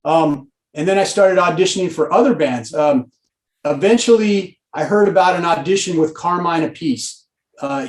And then I started auditioning for other bands. Eventually, I heard about an audition with Carmine Appice.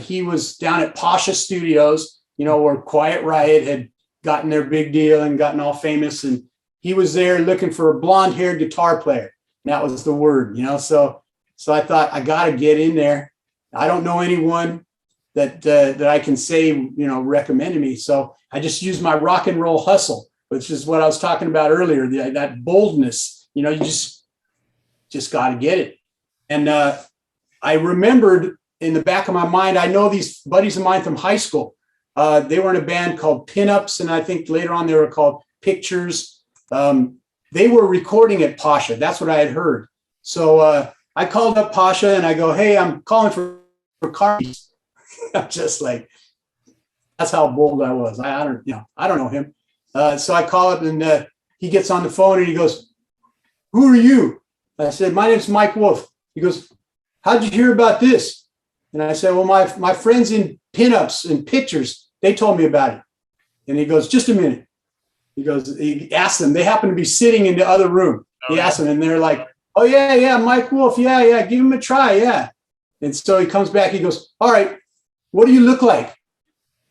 He was down at Pasha Studios, where Quiet Riot had gotten their big deal and gotten all famous. And he was there looking for a blonde-haired guitar player. And that was the word, So I thought, I got to get in there. I don't know anyone that I can say, recommended me. So I just used my rock and roll hustle, which is what I was talking about earlier, that boldness, you just got to get it. And I remembered in the back of my mind, I know these buddies of mine from high school. They were in a band called Pinups, and I think later on they were called Pictures. They were recording at Pasha. That's what I had heard. So I called up Pasha and I go, hey, I'm calling for Carmine. I'm just like, that's how bold I was. I don't know him. So I call up and he gets on the phone and he goes, who are you? I said, my name's Mike Wolf. He goes, how'd you hear about this? And I said, well, my friends in Pinups and Pictures, they told me about it. And he goes, just a minute. He goes, he asked them, they happen to be sitting in the other room. He asked them and they're like, oh yeah, Mike Wolf. Yeah, give him a try. Yeah. And so he comes back, he goes, all right, what do you look like?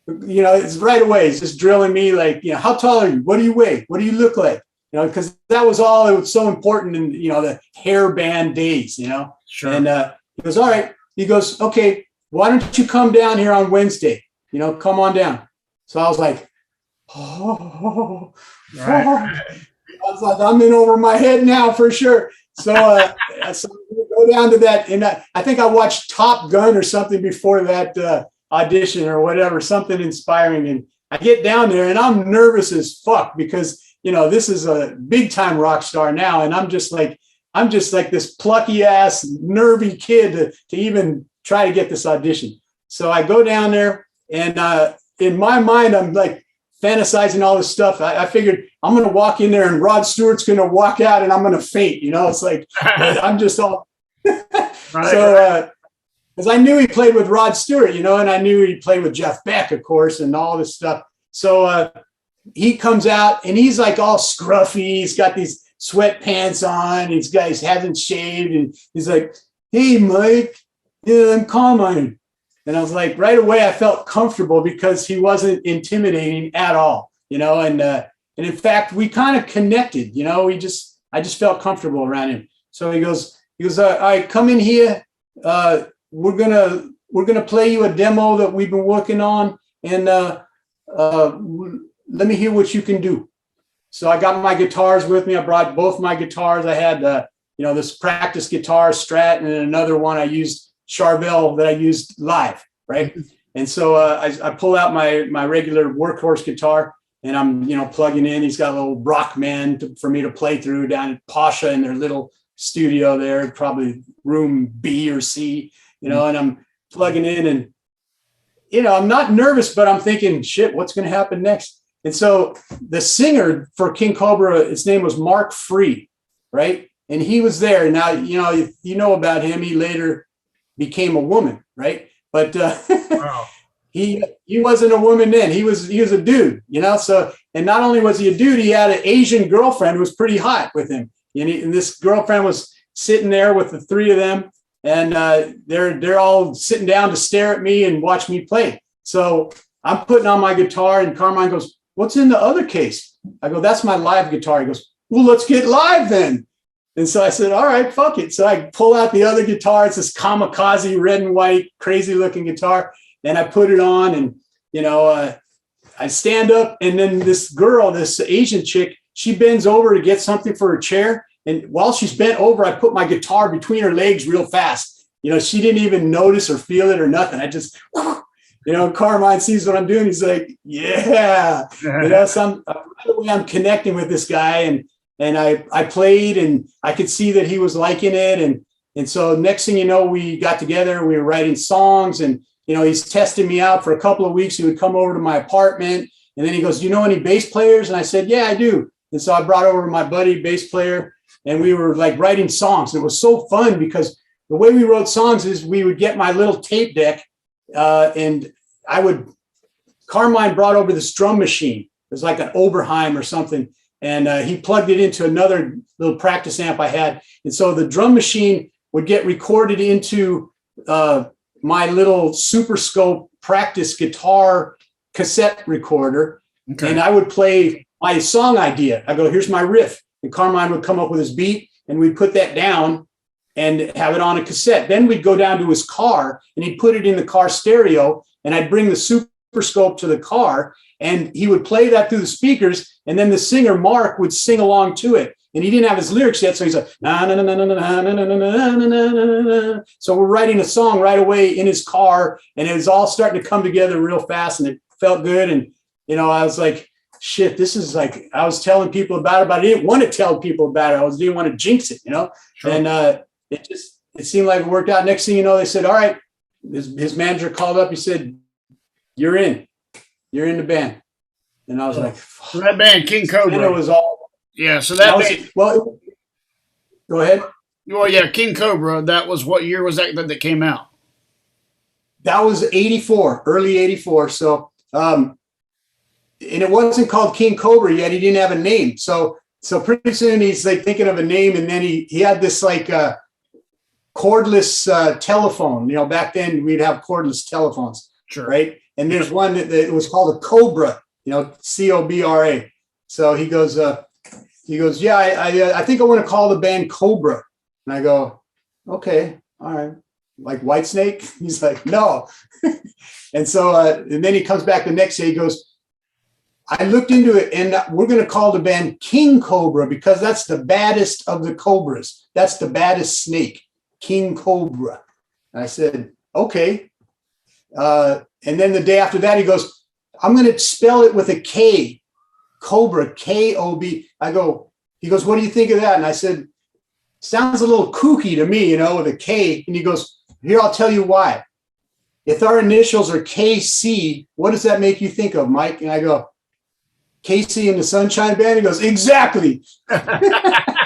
It's right away. It's just drilling me like, how tall are you? What do you weigh? What do you look like? Because that was all, it was so important in, the hair band days, Sure. And he goes, all right. He goes, okay, why don't you come down here on Wednesday? Come on down. So I was like, oh. I was like, I'm in over my head now for sure. So, so go down to that. And I think I watched Top Gun or something before that audition or whatever, something inspiring. And I get down there and I'm nervous as fuck because, this is a big time rock star now. And I'm just like this plucky ass, nervy kid to even try to get this audition. So I go down there and in my mind, I'm like fantasizing all this stuff. I figured I'm going to walk in there and Rod Stewart's going to walk out and I'm going to faint. It's like, I'm just all, so, because I knew he played with Rod Stewart, and I knew he played with Jeff Beck, of course, and all this stuff. So he comes out and he's like all scruffy. He's got these sweatpants on. He hasn't shaved. And he's like, hey, Mike, I'm Carmine. And I was like, right away, I felt comfortable because he wasn't intimidating at all, and in fact, we kind of connected, I just felt comfortable around him. So he goes, all right, come in here. We're gonna play you a demo that we've been working on, and let me hear what you can do. So I got my guitars with me. I brought both my guitars. I had this practice guitar Strat, and then another one I used Charvel that I used live, right? And so I pull out my regular workhorse guitar, and I'm plugging in. He's got a little Brockman for me to play through down at Pasha in their little studio there, probably room B or C. And I'm plugging in and, I'm not nervous, but I'm thinking, shit, what's going to happen next? And so the singer for King Cobra, his name was Mark Free, right? And he was there. Now, you know about him. He later became a woman, right? But wow. he wasn't a woman then. He was a dude, So, and not only was he a dude, he had an Asian girlfriend who was pretty hot with him. And this girlfriend was sitting there with the three of them. And they're all sitting down to stare at me and watch me play. So I'm putting on my guitar and Carmine goes, what's in the other case? I go, that's my live guitar. He goes, well, let's get live then. And so I said, all right, fuck it. So I pull out the other guitar. It's this kamikaze red and white, crazy looking guitar. And I put it on and, I stand up and then this girl, this Asian chick, she bends over to get something for her chair. And while she's bent over, I put my guitar between her legs real fast. She didn't even notice or feel it or nothing. I just, Carmine sees what I'm doing. He's like, yeah. So I'm connecting with this guy. And I played and I could see that he was liking it. And so next thing you know, we got together, we were writing songs and, he's testing me out for a couple of weeks. He would come over to my apartment and then he goes, do you know any bass players? And I said, yeah, I do. And so I brought over my buddy bass player and we were like writing songs. It was so fun because the way we wrote songs is we would get my little tape deck and Carmine brought over this drum machine. It was like an Oberheim or something. and he plugged it into another little practice amp I had. And so the drum machine would get recorded into my little Super Scope practice guitar cassette recorder. Okay. And I would play my song idea. I go, here's my riff. And Carmine would come up with his beat, and we'd put that down and have it on a cassette. Then we'd go down to his car, and he'd put it in the car stereo, and I'd bring the Super Scope to the car, and he would play that through the speakers, and then the singer, Mark, would sing along to it. And he didn't have his lyrics yet, so he's like, na, na, na, na, na, na, na, na, na, na, na. So we're writing a song right away in his car, and it was all starting to come together real fast, and it felt good. And, I was like, shit, this is like, I was telling people about it, but I didn't want to tell people about it. I didn't want to jinx it, Sure. And it seemed like it worked out. Next thing you know, they said, all right, his manager called up. He said, you're in the band. And I was like, fuck. So that band, King Cobra. And it was all. Yeah. So that band. Well, go ahead. Well, yeah, King Cobra. That was, what year was that came out? That was 84, early 84. So, and it wasn't called King Cobra yet. He didn't have a name. So pretty soon he's like thinking of a name, and then he had this like cordless telephone. Back then we'd have cordless telephones, sure, right? And there's one that was called a Cobra, Cobra. So he goes, yeah, I think I want to call the band Cobra. And I go, okay, all right, like Whitesnake. He's like, no. And so and then he comes back the next day. He goes, I looked into it, and we're going to call the band King Cobra because that's the baddest of the cobras. That's the baddest snake, King Cobra. And I said, okay. And then the day after that, he goes, I'm going to spell it with a K, Cobra, K-O-B. He goes, what do you think of that? And I said, sounds a little kooky to me, with a K. And he goes, here, I'll tell you why. If our initials are KC, what does that make you think of, Mike? And I go, Casey and the Sunshine Band? He goes, exactly. I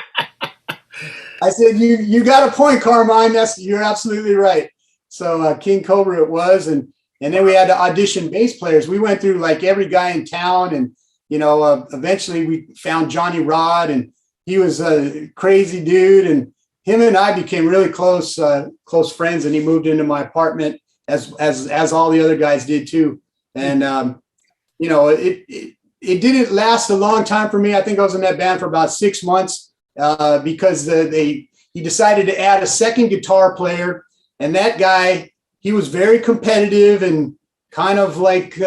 said, you got a point, Carmine. You're absolutely right. So King Cobra it was. And then we had to audition bass players. We went through like every guy in town. And, eventually we found Johnny Rod, and he was a crazy dude. And him and I became really close friends. And he moved into my apartment as all the other guys did too. And, it didn't last a long time for me. I think I was in that band for about 6 months because he decided to add a second guitar player. And that guy, he was very competitive and kind of like,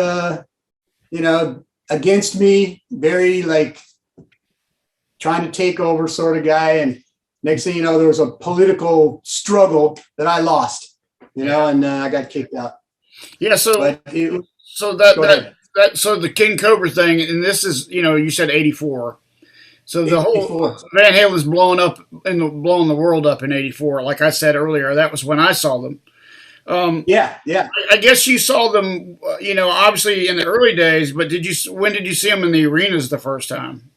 against me, very like trying to take over sort of guy. And next thing you know, there was a political struggle that I lost, and I got kicked out. Yeah. So so the King Cobra thing, and this is, you said 84. So the 84. Whole Van Halen's blowing the world up in 84. Like I said earlier, that was when I saw them. Yeah. I guess you saw them, obviously in the early days, but when did you see them in the arenas the first time?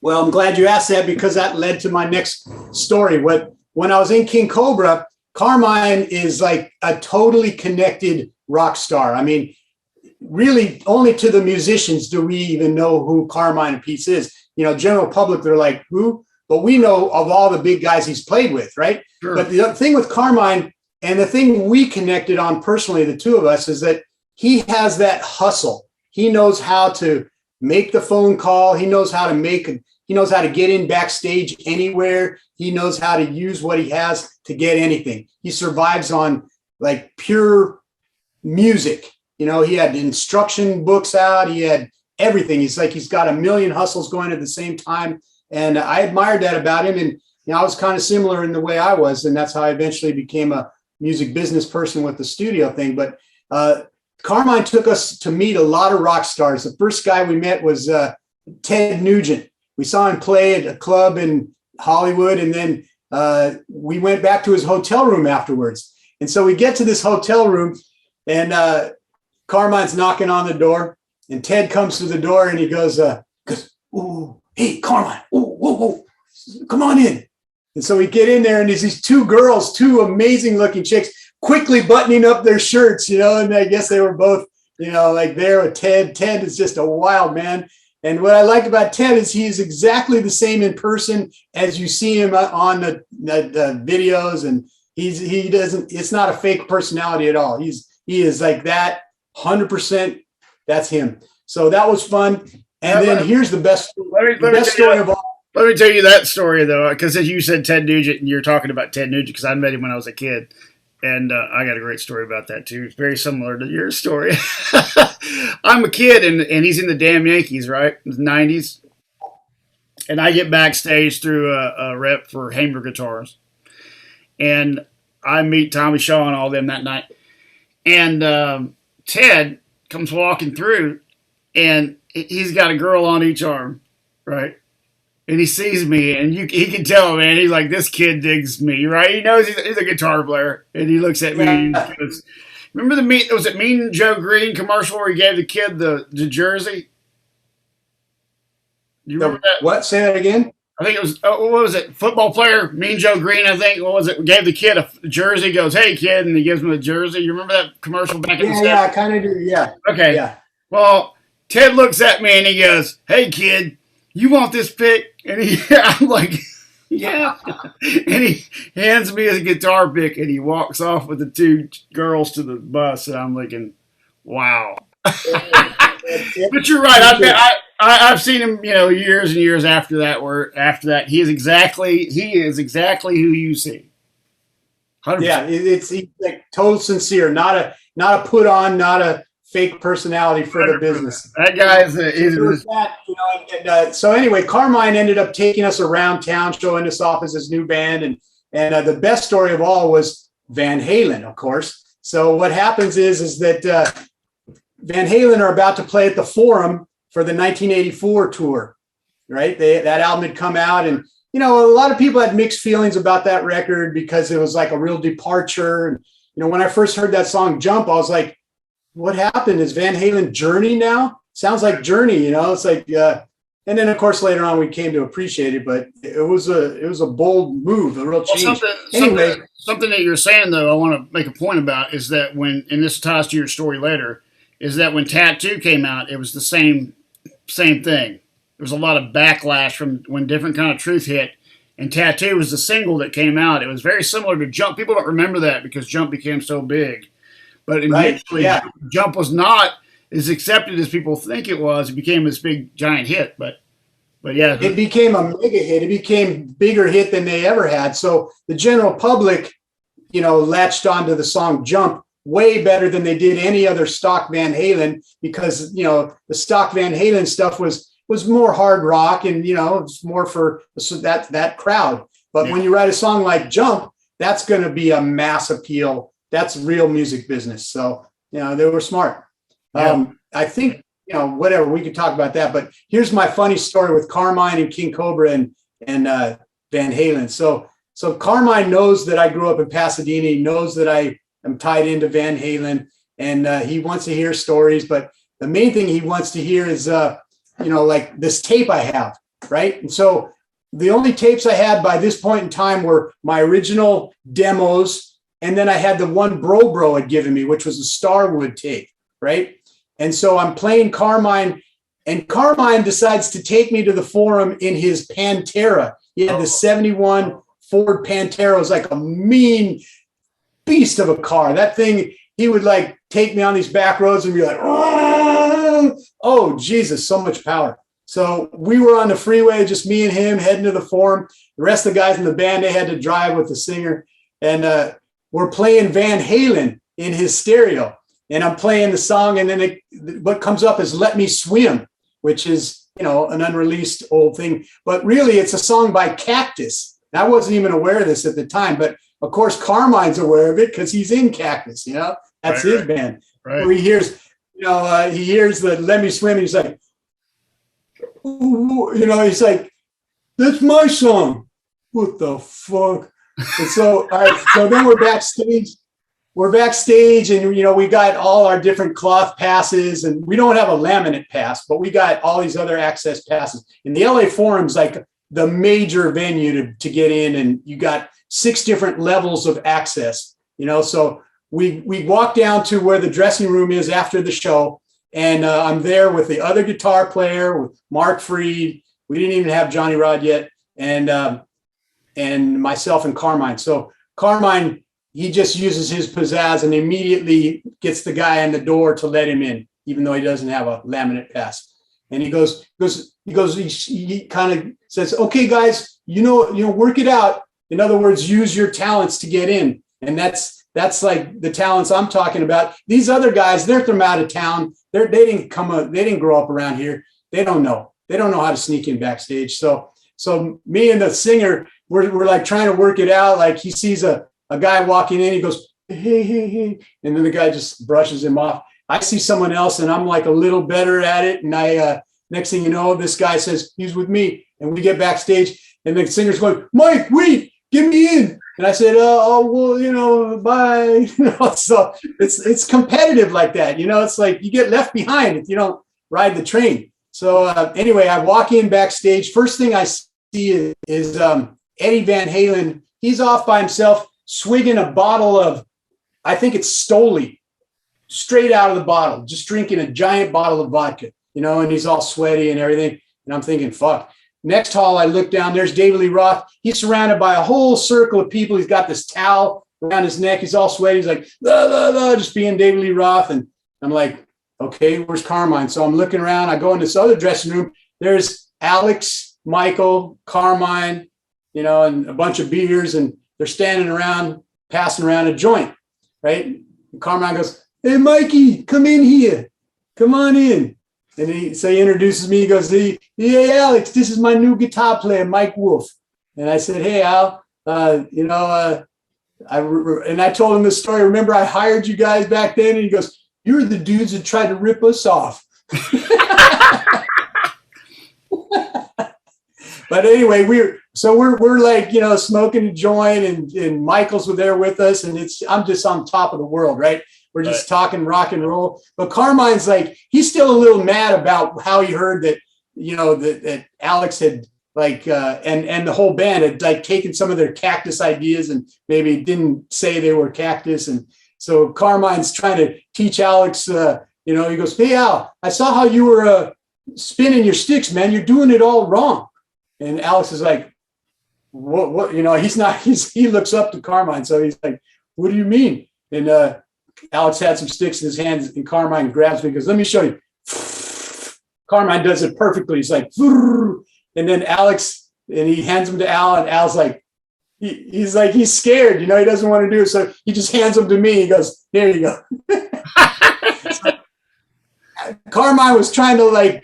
Well, I'm glad you asked that because that led to my next story. When I was in King Cobra, Carmine is like a totally connected rock star. I mean, really only to the musicians do we even know who Carmine Appice is. General public, they're like, who? But we know of all the big guys he's played with, right? Sure. But the thing with Carmine, and the thing we connected on personally, the two of us, is that he has that hustle. He knows how to make the phone call. He knows how to get in backstage anywhere. He knows how to use what he has to get anything. He survives on like pure music. He had instruction books out. He had everything. He's got a million hustles going at the same time. And I admired that about him. And I was kind of similar in the way I was. And that's how I eventually became a music business person with the studio thing. But Carmine took us to meet a lot of rock stars. The first guy we met was Ted Nugent. We saw him play at a club in Hollywood. And then we went back to his hotel room afterwards. And so we get to this hotel room, and Carmine's knocking on the door, and Ted comes to the door, and he goes, ooh, hey, Carmine, whoa, come on in. And so we get in there, and there's these two girls, two amazing looking chicks, quickly buttoning up their shirts, and I guess they were both, like there with Ted. Ted is just a wild man. And what I like about Ted is he is exactly the same in person as you see him on the videos, and he doesn't. It's not a fake personality at all. He is like that, 100%. That's him. So that was fun. And then here's the best story of all. Let me tell you that story though, because as you said Ted Nugent, and you're talking about Ted Nugent because I met him when I was a kid, and I got a great story about that too. It's very similar to your story. I'm a kid, and he's in the damn Yankees, right? In the '90s, and I get backstage through a rep for Hamer Guitars, and I meet Tommy Shaw and all them that night, and Ted comes walking through, and he's got a girl on each arm, right? And he sees me, and he can tell, man. He's like, this kid digs me, right? He knows he's a guitar player, and he looks at me and he goes, "Remember was it Mean Joe Green commercial where he gave the kid the jersey? Do you remember that? What? Say that again. I think it was, what was it? Football player, Mean Joe Green, I think. What was it? Gave the kid a jersey, goes, "Hey, kid," and he gives him a jersey. You remember that commercial back in the 70s? Yeah, I kind of do, yeah. Okay. Yeah. Well, Ted looks at me and he goes, "Hey, kid, you want this pick?" And I'm like, "Yeah." And he hands me his guitar pick and he walks off with the two girls to the bus. And I'm thinking, wow. But you're right. I've seen him, years and years after that. Where after that, he is exactly who you see. 100%. Yeah, he's like total sincere, not a put on, not a fake personality for the business. That guy is. So anyway, Carmine ended up taking us around town, showing us off as his new band, and the best story of all was Van Halen, of course. So what happens is that Van Halen are about to play at the Forum for the 1984 tour, right? That album had come out, and a lot of people had mixed feelings about that record because it was like a real departure. And when I first heard that song "Jump," I was like, what happened? Is Van Halen Journey now? Sounds like Journey, it's like, and then of course later on we came to appreciate it, but it was a bold move, a real change. Something that you're saying though, I want to make a point about is that and this ties to your story later, is that when Tattoo came out, it was the same thing. There was a lot of backlash from when Different Kind of Truth hit, and Tattoo was the single that came out. It was very similar to Jump. People don't remember that because Jump became so big. But initially, Jump was not as accepted as people think it was. It became this big, giant hit. But yeah. It became a mega hit. It became bigger hit than they ever had. So the general public, latched onto the song "Jump" way better than they did any other stock Van Halen because, the stock Van Halen stuff was more hard rock and, it's more for that crowd. But when you write a song like "Jump," that's going to be a mass appeal. That's real music business. So, they were smart. Yeah. I think, whatever, we could talk about that. But here's my funny story with Carmine and King Cobra and Van Halen. So Carmine knows that I grew up in Pasadena. He knows that I am tied into Van Halen, and he wants to hear stories. But the main thing he wants to hear is, like this tape I have, right? And so the only tapes I had by this point in time were my original demos. And then I had the one Bro had given me, which was a Starwood tape, right? And so I'm playing Carmine, and Carmine decides to take me to the Forum in his Pantera. He had the 71 Ford Pantera. It was like a mean beast of a car. That thing, he would like take me on these back roads and be like, oh, Jesus, so much power. So we were on the freeway, just me and him heading to the Forum. The rest of the guys in the band, they had to drive with the singer. And we're playing Van Halen in his stereo. And I'm playing the song, and then what comes up is "Let Me Swim," which is, an unreleased old thing. But really, it's a song by Cactus. And I wasn't even aware of this at the time. But, of course, Carmine's aware of it because he's in Cactus, That's his band. Right. Where he hears, the "Let Me Swim," and he's like, he's like, "That's my song." What the fuck? And so then we're backstage. We're backstage, and we got all our different cloth passes, and we don't have a laminate pass, but we got all these other access passes. And the LA Forum's like the major venue to get in, and you got 6 different levels of access. So we walk down to where the dressing room is after the show, and I'm there with the other guitar player, with Mark Freed. We didn't even have Johnny Rod yet, and myself and Carmine. So Carmine, he just uses his pizzazz and immediately gets the guy in the door to let him in, even though he doesn't have a laminate pass. And he kind of says, okay, guys, work it out. In other words, use your talents to get in. And that's like the talents I'm talking about. These other guys, they're from out of town. They didn't grow up around here. They don't know how to sneak in backstage. So me and the singer, we're like trying to work it out. Like he sees a guy walking in, he goes, hey, and then the guy just brushes him off. I see someone else and I'm like a little better at it. And next thing you know, this guy says, he's with me. And we get backstage and the singer's going, Mike, wait, get me in. And I said, well, bye. So it's competitive like that. It's like you get left behind if you don't ride the train. So anyway, I walk in backstage. First thing I see is Eddie Van Halen. He's off by himself, swigging a bottle of, I think it's Stoli, straight out of the bottle, just drinking a giant bottle of vodka, and he's all sweaty and everything. And I'm thinking, fuck. Next hall, I look down, there's David Lee Roth. He's surrounded by a whole circle of people. He's got this towel around his neck. He's all sweaty. He's like, la, la, la, just being David Lee Roth. And I'm like, okay, where's Carmine? So I'm looking around. I go in this other dressing room. There's Alex, Michael, Carmine, and a bunch of beers. And they're standing around, passing around a joint, right? And Carmine goes, hey, Mikey, come in here. Come on in. And he introduces me. He goes, hey, Alex, this is my new guitar player, Mike Wolf. And I said, hey, Al, I told him this story. Remember, I hired you guys back then? And he goes, you were the dudes that tried to rip us off. But anyway, we're like, smoking a joint and Michael's there with us. And I'm just on top of the world, right? We're just talking rock and roll. But Carmine's like, he's still a little mad about how he heard that, that Alex had and the whole band had like taken some of their Cactus ideas and maybe didn't say they were Cactus. And so Carmine's trying to teach Alex, he goes, hey, Al, I saw how you were spinning your sticks, man. You're doing it all wrong. And Alex is like, what? He looks up to Carmine. So he's like, what do you mean? And Alex had some sticks in his hands and Carmine grabs me and goes, let me show you. Carmine does it perfectly. He's like, and then Alex, and he hands them to Al, and Al's like, he's scared, he doesn't want to do it. So he just hands them to me. He goes, here you go. So, Carmine was trying to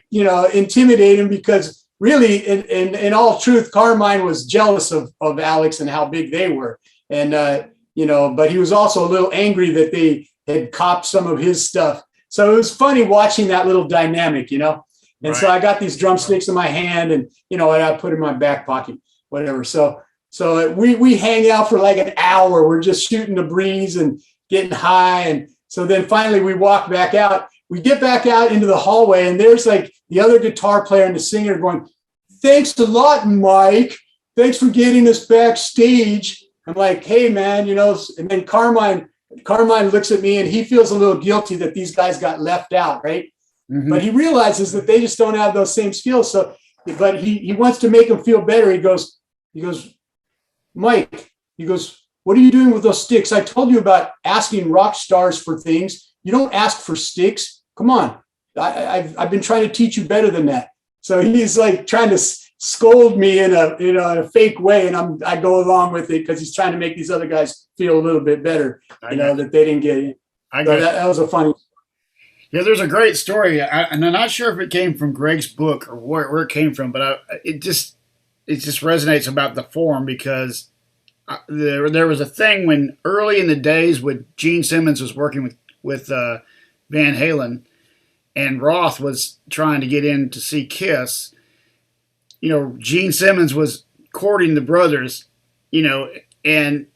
intimidate him because really in all truth, Carmine was jealous of Alex and how big they were. And, but he was also a little angry that they had copped some of his stuff. So it was funny watching that little dynamic, And right. So I got these drumsticks in my hand and, I put in my back pocket, whatever. So we hang out for like an hour. We're just shooting the breeze and getting high. And so then finally we walk back out. We get back out into the hallway and there's like the other guitar player and the singer going, thanks a lot, Mike. Thanks for getting us backstage. I'm like, hey, man, and then Carmine looks at me and he feels a little guilty that these guys got left out, right? Mm-hmm. But he realizes that they just don't have those same skills. So, but he wants to make them feel better. He goes, Mike, what are you doing with those sticks? I told you about asking rock stars for things. You don't ask for sticks. Come on. I've been trying to teach you better than that. So he's like trying to scold me in a fake way, and I go along with it because he's trying to make these other guys feel a little bit better, that they didn't get it. That was a funny. Yeah, there's a great story, and I'm not sure if it came from Greg's book or where it came from, but it just resonates about the Forum because there was a thing when early in the days when Gene Simmons was working with Van Halen, and Roth was trying to get in to see Kiss. Gene Simmons was courting the brothers, and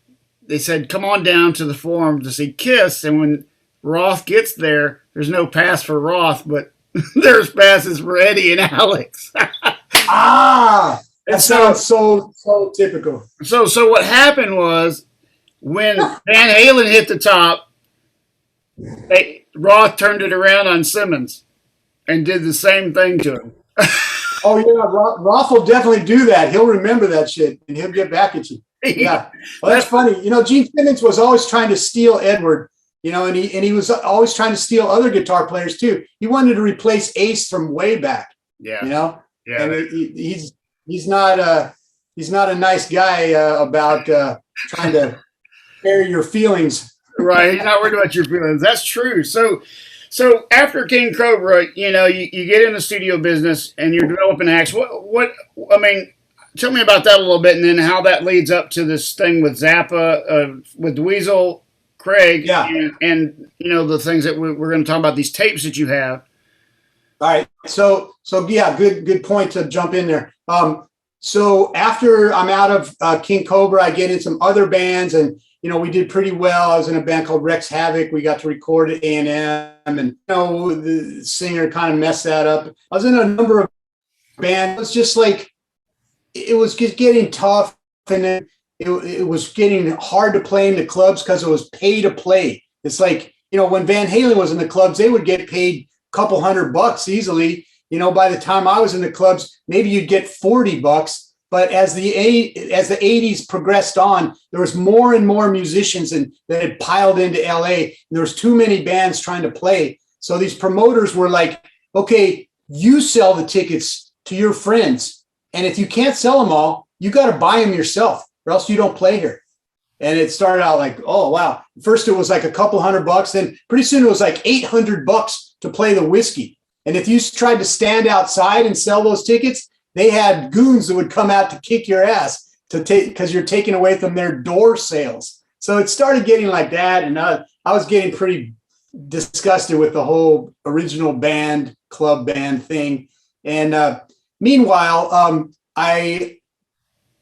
they said, come on down to the Forum to see Kiss. And when Roth gets there, there's no pass for Roth, but there's passes for Eddie and Alex. That sounds so typical. So what happened was when Van Halen hit the top, Roth turned it around on Simmons. and did the same thing to him. Oh yeah, Roth will definitely do that. He'll remember that shit and he'll get back at you. Yeah. Well, that's funny. Gene Simmons was always trying to steal Edward, and he was always trying to steal other guitar players too. He wanted to replace Ace from way back. Yeah. Yeah. And he's not a nice guy about trying to carry your feelings. Right. He's not worried about your feelings. That's true. So after King Cobra, you get in the studio business and you're developing acts. I mean, tell me about that a little bit, and then how that leads up to this thing with Zappa, with Dweezil, Craig, and the things that we're going to talk about, these tapes that you have. All right. So yeah, good point to jump in there. So after I'm out of King Cobra, I get in some other bands, and we did pretty well. I was in a band called Rex Havoc. We got to record at A&M, and the singer kind of messed that up. I was in a number of bands. It was just like it was just getting tough, and then it was getting hard to play in the clubs because it was pay to play. It's like when Van Halen was in the clubs, they would get paid a couple $100 easily. By the time I was in the clubs, maybe you'd get $40. But as the 80s progressed on, there was more and more musicians that had piled into LA. And there was too many bands trying to play. So these promoters were like, okay, you sell the tickets to your friends. And if you can't sell them all, you got to buy them yourself or else you don't play here. And it started out like, oh, wow. First, it was like a couple $100. Then pretty soon it was like $800 to play the Whiskey. And if you tried to stand outside and sell those tickets, they had goons that would come out to kick your ass because you're taking away from their door sales. So it started getting like that. And I was getting pretty disgusted with the whole original band, club band thing. And meanwhile, I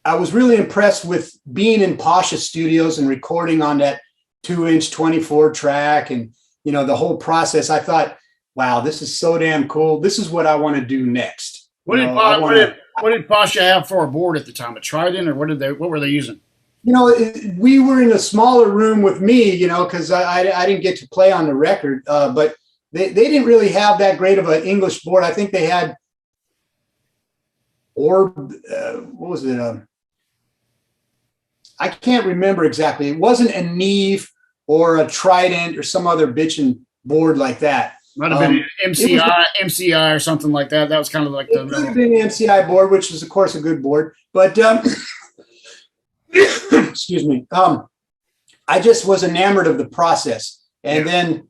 was really impressed with being in Pasha Studios and recording on that 2-inch 24 track and, the whole process. I thought, wow, this is so damn cool. This is what I want to do next. What did Pasha have for a board at the time? A Trident, or what were they using? We were in a smaller room with me, because I didn't get to play on the record. But they didn't really have that great of an English board. I think they had what was it? I can't remember exactly. It wasn't a Neve or a Trident or some other bitchin' board like that. Might have been MCI or something like that. That was kind of like it could have been an MCI board, which is of course a good board. But excuse me. I just was enamored of the process, and then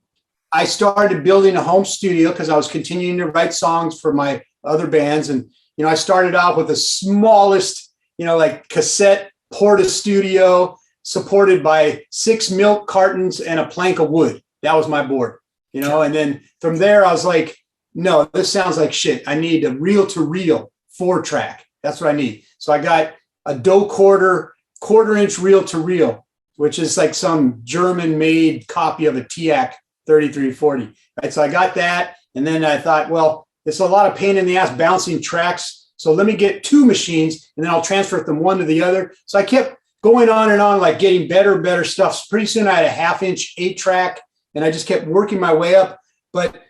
I started building a home studio because I was continuing to write songs for my other bands, and I started out with the smallest, like cassette Porta studio supported by 6 milk cartons and a plank of wood. That was my board. And then from there, I was like, no, this sounds like shit. I need a reel-to-reel 4-track. That's what I need. So I got a dough quarter-inch reel-to-reel, which is like some German-made copy of a TIAC 3340. Right? So I got that. And then I thought, well, it's a lot of pain in the ass bouncing tracks. So let me get 2 machines, and then I'll transfer from one to the other. So I kept going on, like getting better and better stuff. So pretty soon I had a 1/2-inch 8-track. And I just kept working my way up. But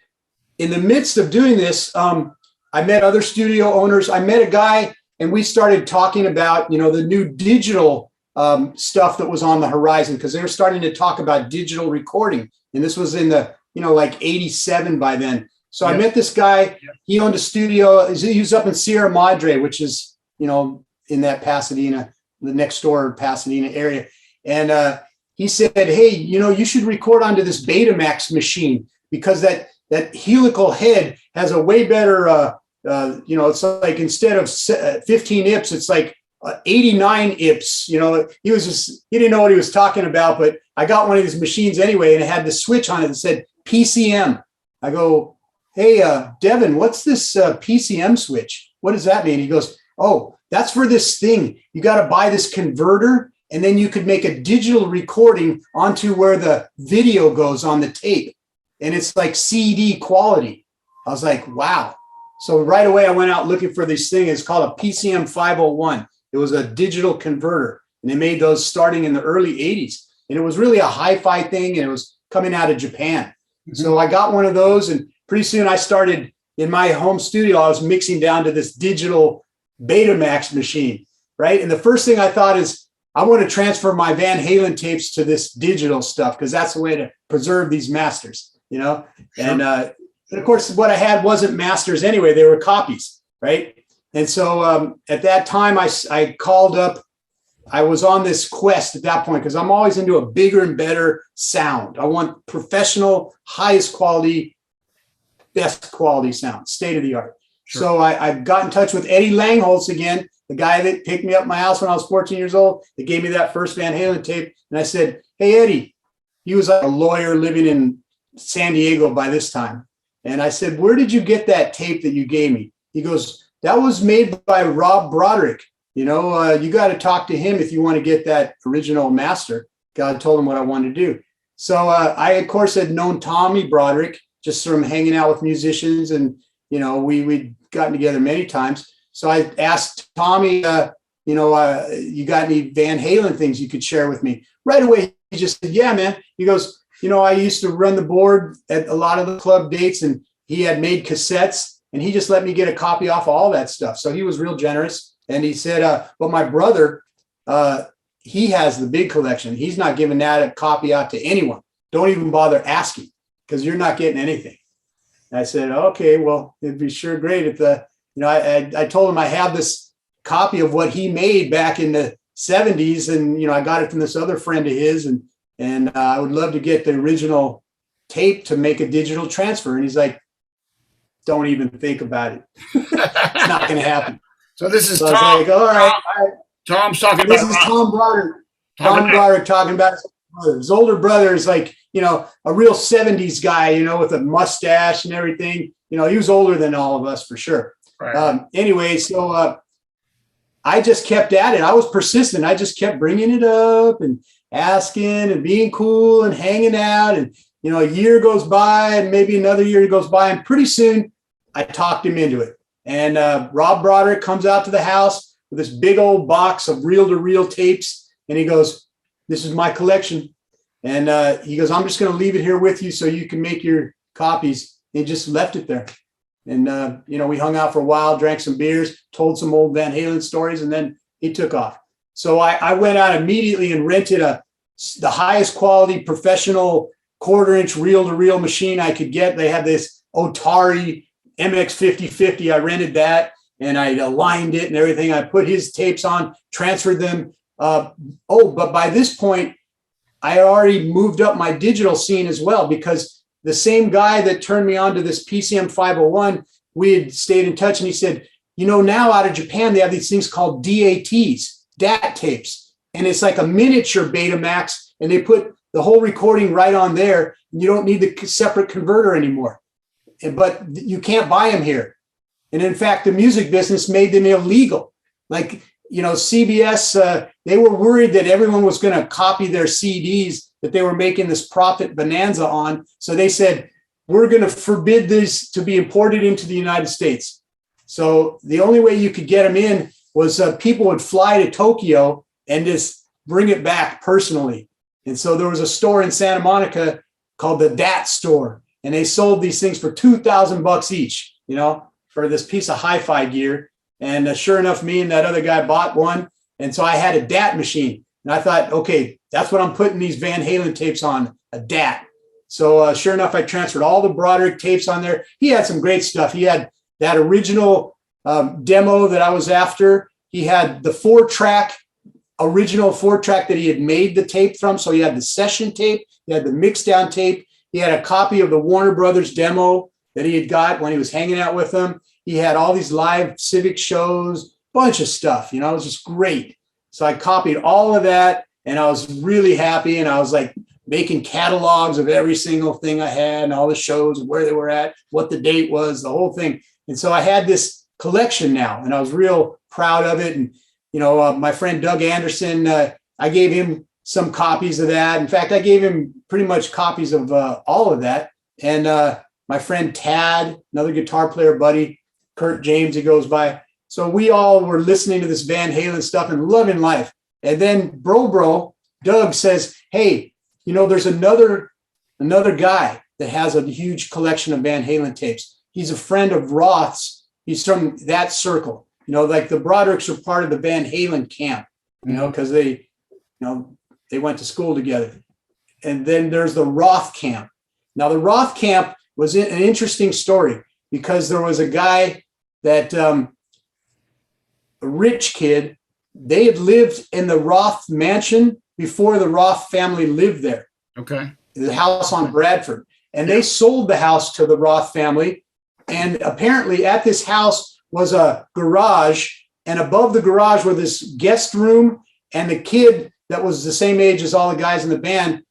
in the midst of doing this, I met other studio owners. I met a guy, and we started talking about, the new digital stuff that was on the horizon, because they were starting to talk about digital recording. And this was in the, like 87 by then. So I met this guy. He owned a studio. He was up in Sierra Madre, which is, in that Pasadena, the next door Pasadena area. And he said, hey, you should record onto this Betamax machine because that helical head has a way better, it's like instead of 15 IPS, it's like 89 IPS. He didn't know what he was talking about, but I got one of these machines anyway, and it had the switch on it that said PCM. I go, hey, Devin, what's this PCM switch? What does that mean? He goes, oh, that's for this thing. You got to buy this converter, and then you could make a digital recording onto where the video goes on the tape. And it's like CD quality. I was like, wow. So right away, I went out looking for this thing. It's called a PCM 501. It was a digital converter. And they made those starting in the early 80s. And it was really a hi-fi thing. And it was coming out of Japan. Mm-hmm. So I got one of those. And pretty soon I started in my home studio, I was mixing down to this digital Betamax machine, right? And the first thing I thought is, I want to transfer my Van Halen tapes to this digital stuff because that's the way to preserve these masters, you know? Sure. And of course, what I had wasn't masters anyway. They were copies, right? And so at that time, I called up, I was on this quest at that point because I'm always into a bigger and better sound. I want professional, highest quality, best quality sound, state of the art. Sure. So I got in touch with Eddie Langholz again, the guy that picked me up at my house when I was 14 years old, that gave me that first Van Halen tape. And I said, hey, Eddie, he was like a lawyer living in San Diego by this time. And I said, where did you get that tape that you gave me? He goes, that was made by Rob Broderick. You know, you got to talk to him if you want to get that original master. God told him what I wanted to do. So I, of course, had known Tommy Broderick just from hanging out with musicians. And, you know, we'd gotten together many times. So I asked Tommy, you got any Van Halen things you could share with me? Right away, he just said, yeah, man. He goes, you know, I used to run the board at a lot of the club dates, and he had made cassettes, and he just let me get a copy off of all that stuff. So he was real generous. And he said, but my brother, he has the big collection. He's not giving that a copy out to anyone. Don't even bother asking because you're not getting anything. And I said, okay, well, it'd be sure great if I told him I have this copy of what he made back in the 70s. And, you know, I got it from this other friend of his, and I would love to get the original tape to make a digital transfer. And he's like, don't even think about it. It's not going to happen. So this is so Tom. I was like, all right. Tom's talking this about is Tom Broderick. Tom Broderick talking about his older brother is like, you know, a real 70s guy, you know, with a mustache and everything. You know, he was older than all of us for sure. Right. Anyway, so I just kept at it. I was persistent. I just kept bringing it up and asking and being cool and hanging out. And, you know, a year goes by and maybe another year goes by. And pretty soon I talked him into it. And Rob Broderick comes out to the house with this big old box of reel-to-reel tapes. And he goes, this is my collection. And he goes, I'm just going to leave it here with you so you can make your copies. And he just left it there. And, you know, we hung out for a while, drank some beers, told some old Van Halen stories, and then he took off. So I went out immediately and rented the highest quality professional 1/4-inch reel-to-reel machine I could get. They had this Otari MX5050. I rented that, and I aligned it and everything. I put his tapes on, transferred them. But by this point, I had already moved up my digital scene as well, because the same guy that turned me on to this PCM 501, we had stayed in touch, and he said, you know, now out of Japan, they have these things called DATs, DAT tapes. And it's like a miniature Betamax, and they put the whole recording right on there. And you don't need the separate converter anymore. But you can't buy them here. And in fact, the music business made them illegal. Like, you know, CBS, they were worried that everyone was going to copy their CDs that they were making this profit bonanza on. So they said, we're going to forbid this to be imported into the United States. So the only way you could get them in was people would fly to Tokyo and just bring it back personally. And so there was a store in Santa Monica called the DAT store, and they sold these things for $2,000 each, you know, for this piece of hi-fi gear. And sure enough, me and that other guy bought one. And so I had a DAT machine, and I thought, okay, that's what I'm putting these Van Halen tapes on, a DAT. So sure enough, I transferred all the Broderick tapes on there. He had some great stuff. He had that original demo that I was after. He had the original 4-track that he had made the tape from. So he had the session tape, he had the mix down tape. He had a copy of the Warner Brothers demo that he had got when he was hanging out with them. He had all these live civic shows, bunch of stuff, you know, it was just great. So I copied all of that, and I was really happy. And I was like making catalogs of every single thing I had and all the shows, where they were at, what the date was, the whole thing. And so I had this collection now, and I was real proud of it. And, you know, my friend Doug Anderson, I gave him some copies of that. In fact, I gave him pretty much copies of all of that. And my friend Tad, another guitar player buddy, Kurt James, he goes by. So we all were listening to this Van Halen stuff and loving life. And then Bro, Doug says, hey, you know, there's another guy that has a huge collection of Van Halen tapes. he's a friend of Roth's. He's from that circle. Like the Brodericks are part of the Van Halen camp, because they went to school together. And then there's the Roth camp. Now, the Roth camp was an interesting story because there was a guy that, a rich kid, they had lived in the Roth mansion before the Roth family lived there. Okay. The house on Bradford. And they sold the house to the Roth family. And apparently at this house was a garage. And above the garage were this guest room. And the kid that was the same age as all the guys in the band,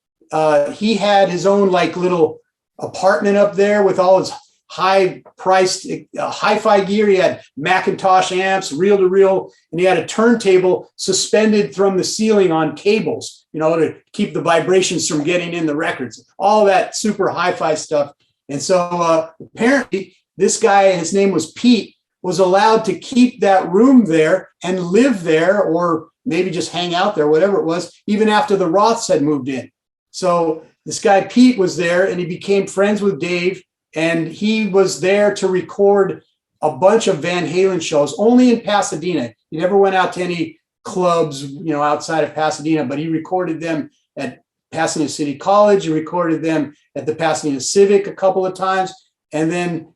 he had his own like little apartment up there with all his high-priced hi-fi gear. He had Macintosh amps, reel-to-reel, and he had a turntable suspended from the ceiling on cables, to keep the vibrations from getting in the records. All that super hi-fi stuff. And so apparently this guy, his name was Pete, was allowed to keep that room there and live there, or maybe just hang out there, whatever it was, even after the Roths had moved in. So this guy Pete was there, and he became friends with Dave, and he was there to record a bunch of Van Halen shows, only in Pasadena. He never went out to any clubs, outside of Pasadena, but he recorded them at Pasadena City College. He recorded them at the Pasadena Civic a couple of times. And then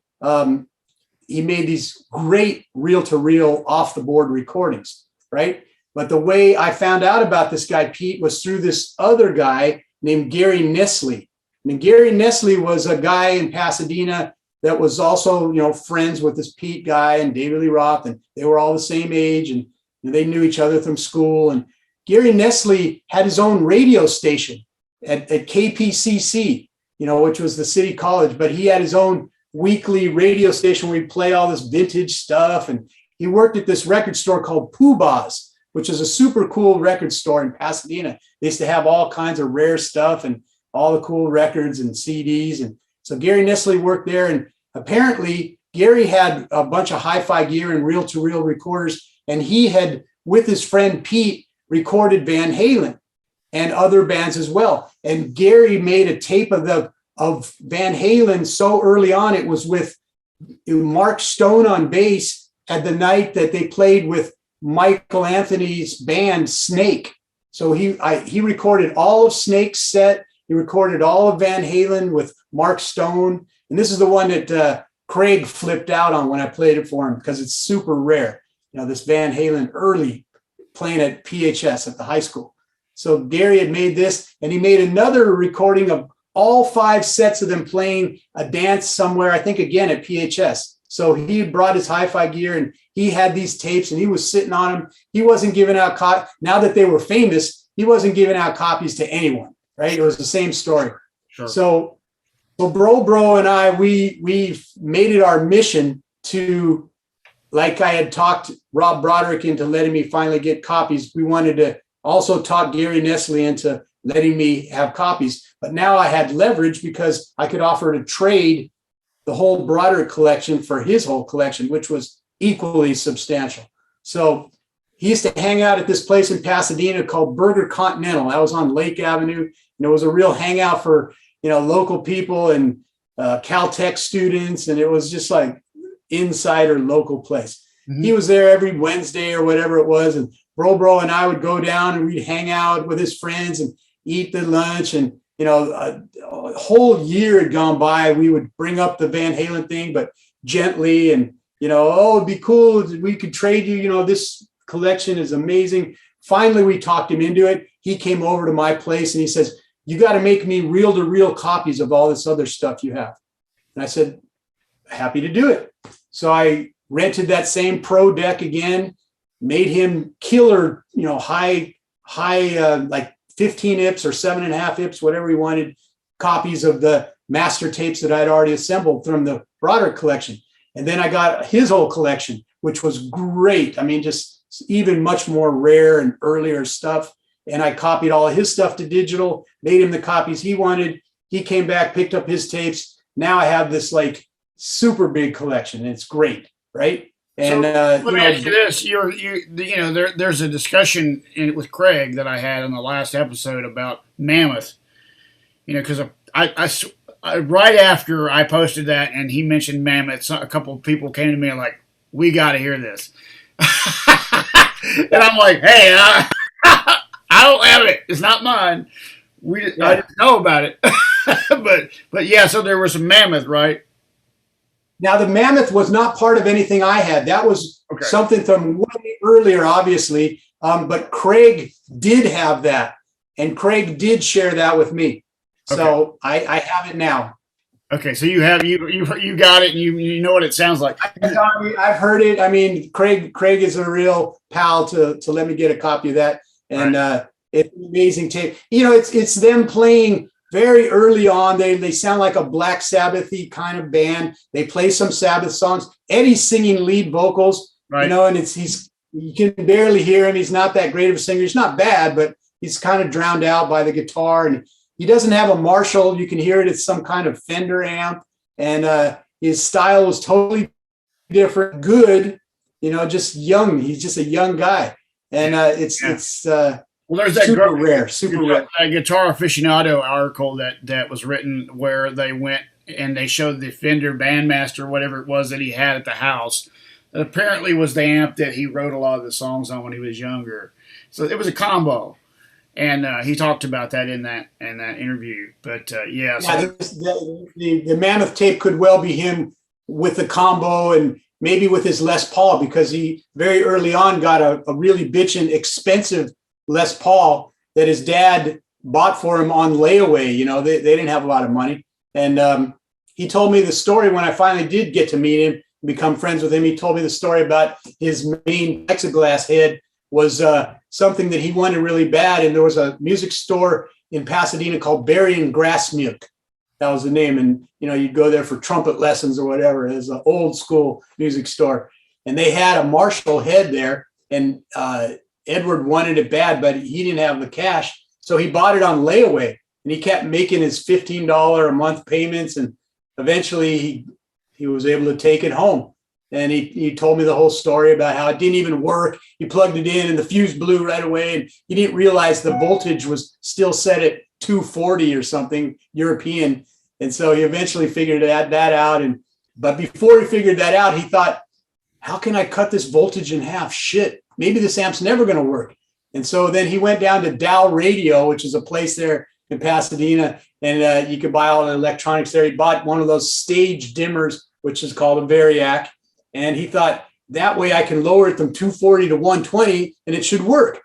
he made these great reel-to-reel off-the-board recordings, right? But the way I found out about this guy, Pete, was through this other guy named Gary Nestle. And Gary Nestle was a guy in Pasadena that was also, friends with this Pete guy and David Lee Roth, and they were all the same age, and they knew each other from school. And Gary Nestle had his own radio station at KPCC, which was the city college, but he had his own weekly radio station where he'd play all this vintage stuff. And he worked at this record store called Poobah's, which is a super cool record store in Pasadena. They used to have all kinds of rare stuff and all the cool records and CDs. And so Gary Nestle worked there. And apparently Gary had a bunch of hi-fi gear and reel-to-reel recorders. And he had, with his friend Pete, recorded Van Halen and other bands as well. And Gary made a tape of Van Halen so early on. It was with Mark Stone on bass at the night that they played with Michael Anthony's band Snake. So he recorded all of Snake's set. He recorded all of Van Halen with Mark Stone. And this is the one that Craig flipped out on when I played it for him because it's super rare. This Van Halen early playing at PHS at the high school. So Gary had made this, and he made another recording of all 5 sets of them playing a dance somewhere, I think again at PHS. So he brought his hi-fi gear and he had these tapes and he was sitting on them. He wasn't giving out now that they were famous, he wasn't giving out copies to anyone, right? It was the same story. Sure. So Bro and I, we made it our mission to, like I had talked Rob Broderick into letting me finally get copies. We wanted to also talk Gary Nestle into letting me have copies. But now I had leverage because I could offer to trade the whole Broderick collection for his whole collection, which was equally substantial. So he used to hang out at this place in Pasadena called Burger Continental. That was on Lake Avenue. It was a real hangout for, local people and Caltech students. And it was just like insider local place. Mm-hmm. He was there every Wednesday or whatever it was. And Bro and I would go down and we'd hang out with his friends and eat the lunch. And, a whole year had gone by. We would bring up the Van Halen thing, but gently. And, it'd be cool. We could trade you. This collection is amazing. Finally, we talked him into it. He came over to my place and he says, you got to make me reel-to-reel copies of all this other stuff you have. And I said, happy to do it. So I rented that same Pro deck again, made him killer, high, like 15 IPs or 7.5 IPs, whatever he wanted, copies of the master tapes that I'd already assembled from the Broderick collection. And then I got his whole collection, which was great. I mean, just even much more rare and earlier stuff. And I copied all of his stuff to digital, made him the copies he wanted. He came back, picked up his tapes. Now I have this like super big collection. And it's great, right? And let me ask you this: there's a discussion with Craig that I had in the last episode about Mammoth. Because right after I posted that and he mentioned Mammoth, a couple of people came to me and like, we got to hear this. And I'm like, hey, I don't have it. It's not mine. I didn't know about it. but yeah, so there was some Mammoth, right? Now the Mammoth was not part of anything I had. That was something from way earlier, obviously. But Craig did have that, and Craig did share that with me. So I have it now. Okay, so you have you got it, and you know what it sounds like. I've heard it. I mean, Craig is a real pal to let me get a copy of that, and it's an amazing tape. You know, it's them playing very early on. They sound like a Black Sabbath-y kind of band. They play some Sabbath songs. Eddie's singing lead vocals, you know, and you can barely hear him. He's not that great of a singer. He's not bad, but he's kind of drowned out by the guitar, and he doesn't have a Marshall. You can hear it. It's some kind of Fender amp, and his style was totally different. Good, you know, just young. He's just a young guy, and it's well, there's that super rare. A Guitar Aficionado article that was written where they went and they showed the Fender Bandmaster, whatever it was that he had at the house. That apparently was the amp that he wrote a lot of the songs on when he was younger. So it was a combo. And he talked about that in that interview. But the Mammoth tape could well be him with the combo and maybe with his Les Paul, because he very early on got a really bitchin' expensive Les Paul that his dad bought for him on layaway. You know, they didn't have a lot of money. And he told me the story when I finally did get to meet him, become friends with him. He told me the story about his main plexiglass head was something that he wanted really bad. And there was a music store in Pasadena called Berry and Grassmilk. That was the name. And, you know, you'd go there for trumpet lessons or whatever. It was an old school music store. And they had a Marshall head there. And Edward wanted it bad, but he didn't have the cash. So he bought it on layaway. And he kept making his $15 a month payments. And eventually he was able to take it home. And he told me the whole story about how it didn't even work. He plugged it in and the fuse blew right away. And he didn't realize the voltage was still set at 240 or something European. And so he eventually figured that out. But before he figured that out, he thought, how can I cut this voltage in half? Shit, maybe this amp's never going to work. And so then he went down to Dow Radio, which is a place there in Pasadena. And you could buy all the electronics there. He bought one of those stage dimmers, which is called a Variac. And he thought, that way I can lower it from 240 to 120 and it should work.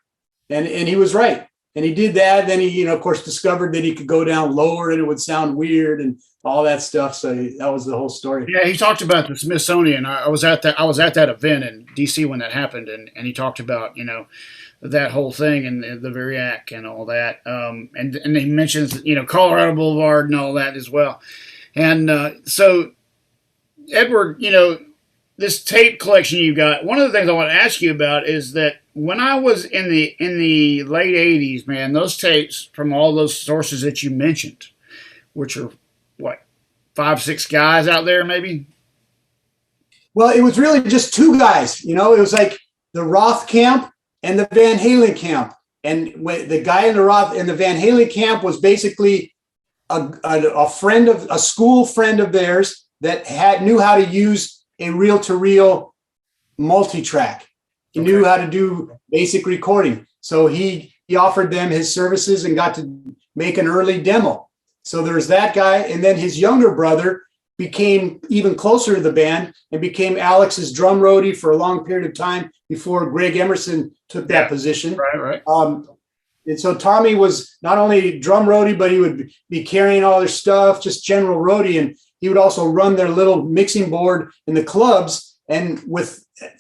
And he was right. And he did that. Then he, you know, of course, discovered that he could go down lower and it would sound weird and all that stuff. So that was the whole story. Yeah, he talked about the Smithsonian. I was at that event in DC when that happened, and he talked about, you know, that whole thing and the Variac and all that. And he mentions, you know, Colorado Boulevard and all that as well. And so, Edward, you know, this tape collection you got, one of the things I want to ask you about is that when I was in the late 80s, man, those tapes from all those sources that you mentioned, which are, what, 5-6 guys out there maybe? Well, it was really just two guys. You know, it was like the Roth camp and the Van Halen camp. And the guy in the Roth and the Van Halen camp was basically a friend of a school friend of theirs that knew how to use a reel-to-reel multi-track. He knew how to do basic recording. So he offered them his services and got to make an early demo. So there's that guy. And then his younger brother became even closer to the band and became Alex's drum roadie for a long period of time before Greg Emerson took that position. Right. And so Tommy was not only drum roadie, but he would be carrying all their stuff, just general roadie. And he would also run their little mixing board in the clubs. And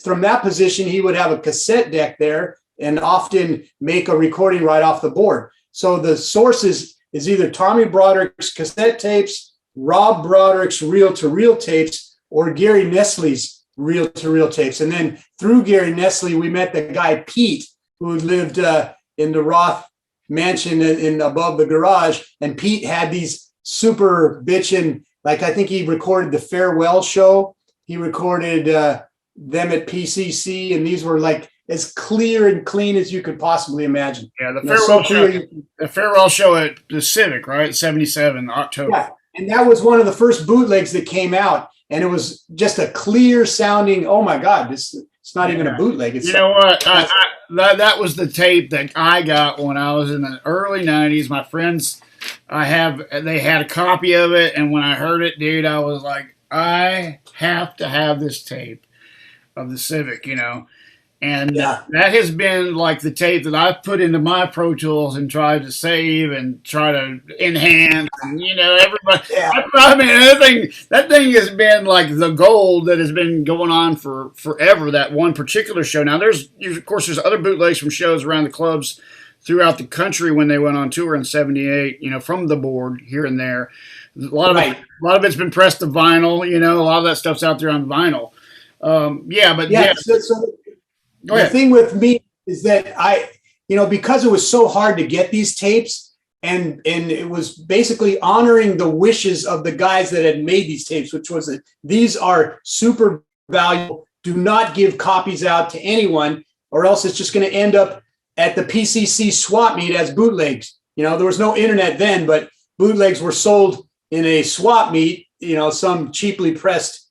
from that position, he would have a cassette deck there and often make a recording right off the board. So the sources is either Tommy Broderick's cassette tapes, Rob Broderick's reel-to-reel tapes, or Gary Nestle's reel-to-reel tapes. And then through Gary Nestle, we met the guy Pete, who lived in the Roth mansion in above the garage. And Pete had these super bitchin', like I think he recorded the Farewell Show. He recorded them at PCC, and these were like as clear and clean as you could possibly imagine. Yeah, the Farewell Show at the Civic, right? 77, October. And that was one of the first bootlegs that came out. And it was just a clear sounding, oh my God, it's not even a bootleg. It's you know what? That was the tape that I got when I was in the early 90s. My friends, they had a copy of it. And when I heard it, dude, I was like, I have to have this tape of the Civic, And yeah. that has been like the tape that I've put into my Pro Tools and tried to save and try to enhance. And, everybody. Yeah. I mean, that thing has been like the gold that has been going on for forever, that one particular show. Now, of course, there's other bootlegs from shows around the clubs throughout the country when they went on tour in '78, from the board here and there. A lot of it's been pressed to vinyl, a lot of that stuff's out there on vinyl. So the thing with me is that because it was so hard to get these tapes, and it was basically honoring the wishes of the guys that had made these tapes, which was that these are super valuable. Do not give copies out to anyone, or else it's just going to end up at the PCC swap meet as bootlegs. There was no internet then, but bootlegs were sold in a swap meet, some cheaply pressed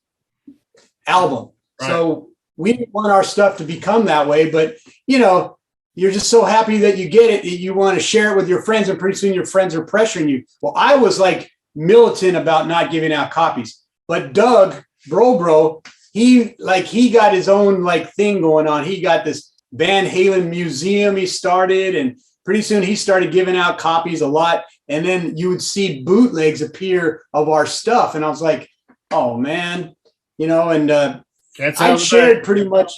album. Right. So we didn't want our stuff to become that way, but you're just so happy that you get it, you want to share it with your friends, and pretty soon your friends are pressuring you. Well, I was like militant about not giving out copies, but Doug Bro, he got his own thing going on. He got this Van Halen museum he started, and pretty soon he started giving out copies a lot. And then you would see bootlegs appear of our stuff, and I was like, oh man, I shared pretty much.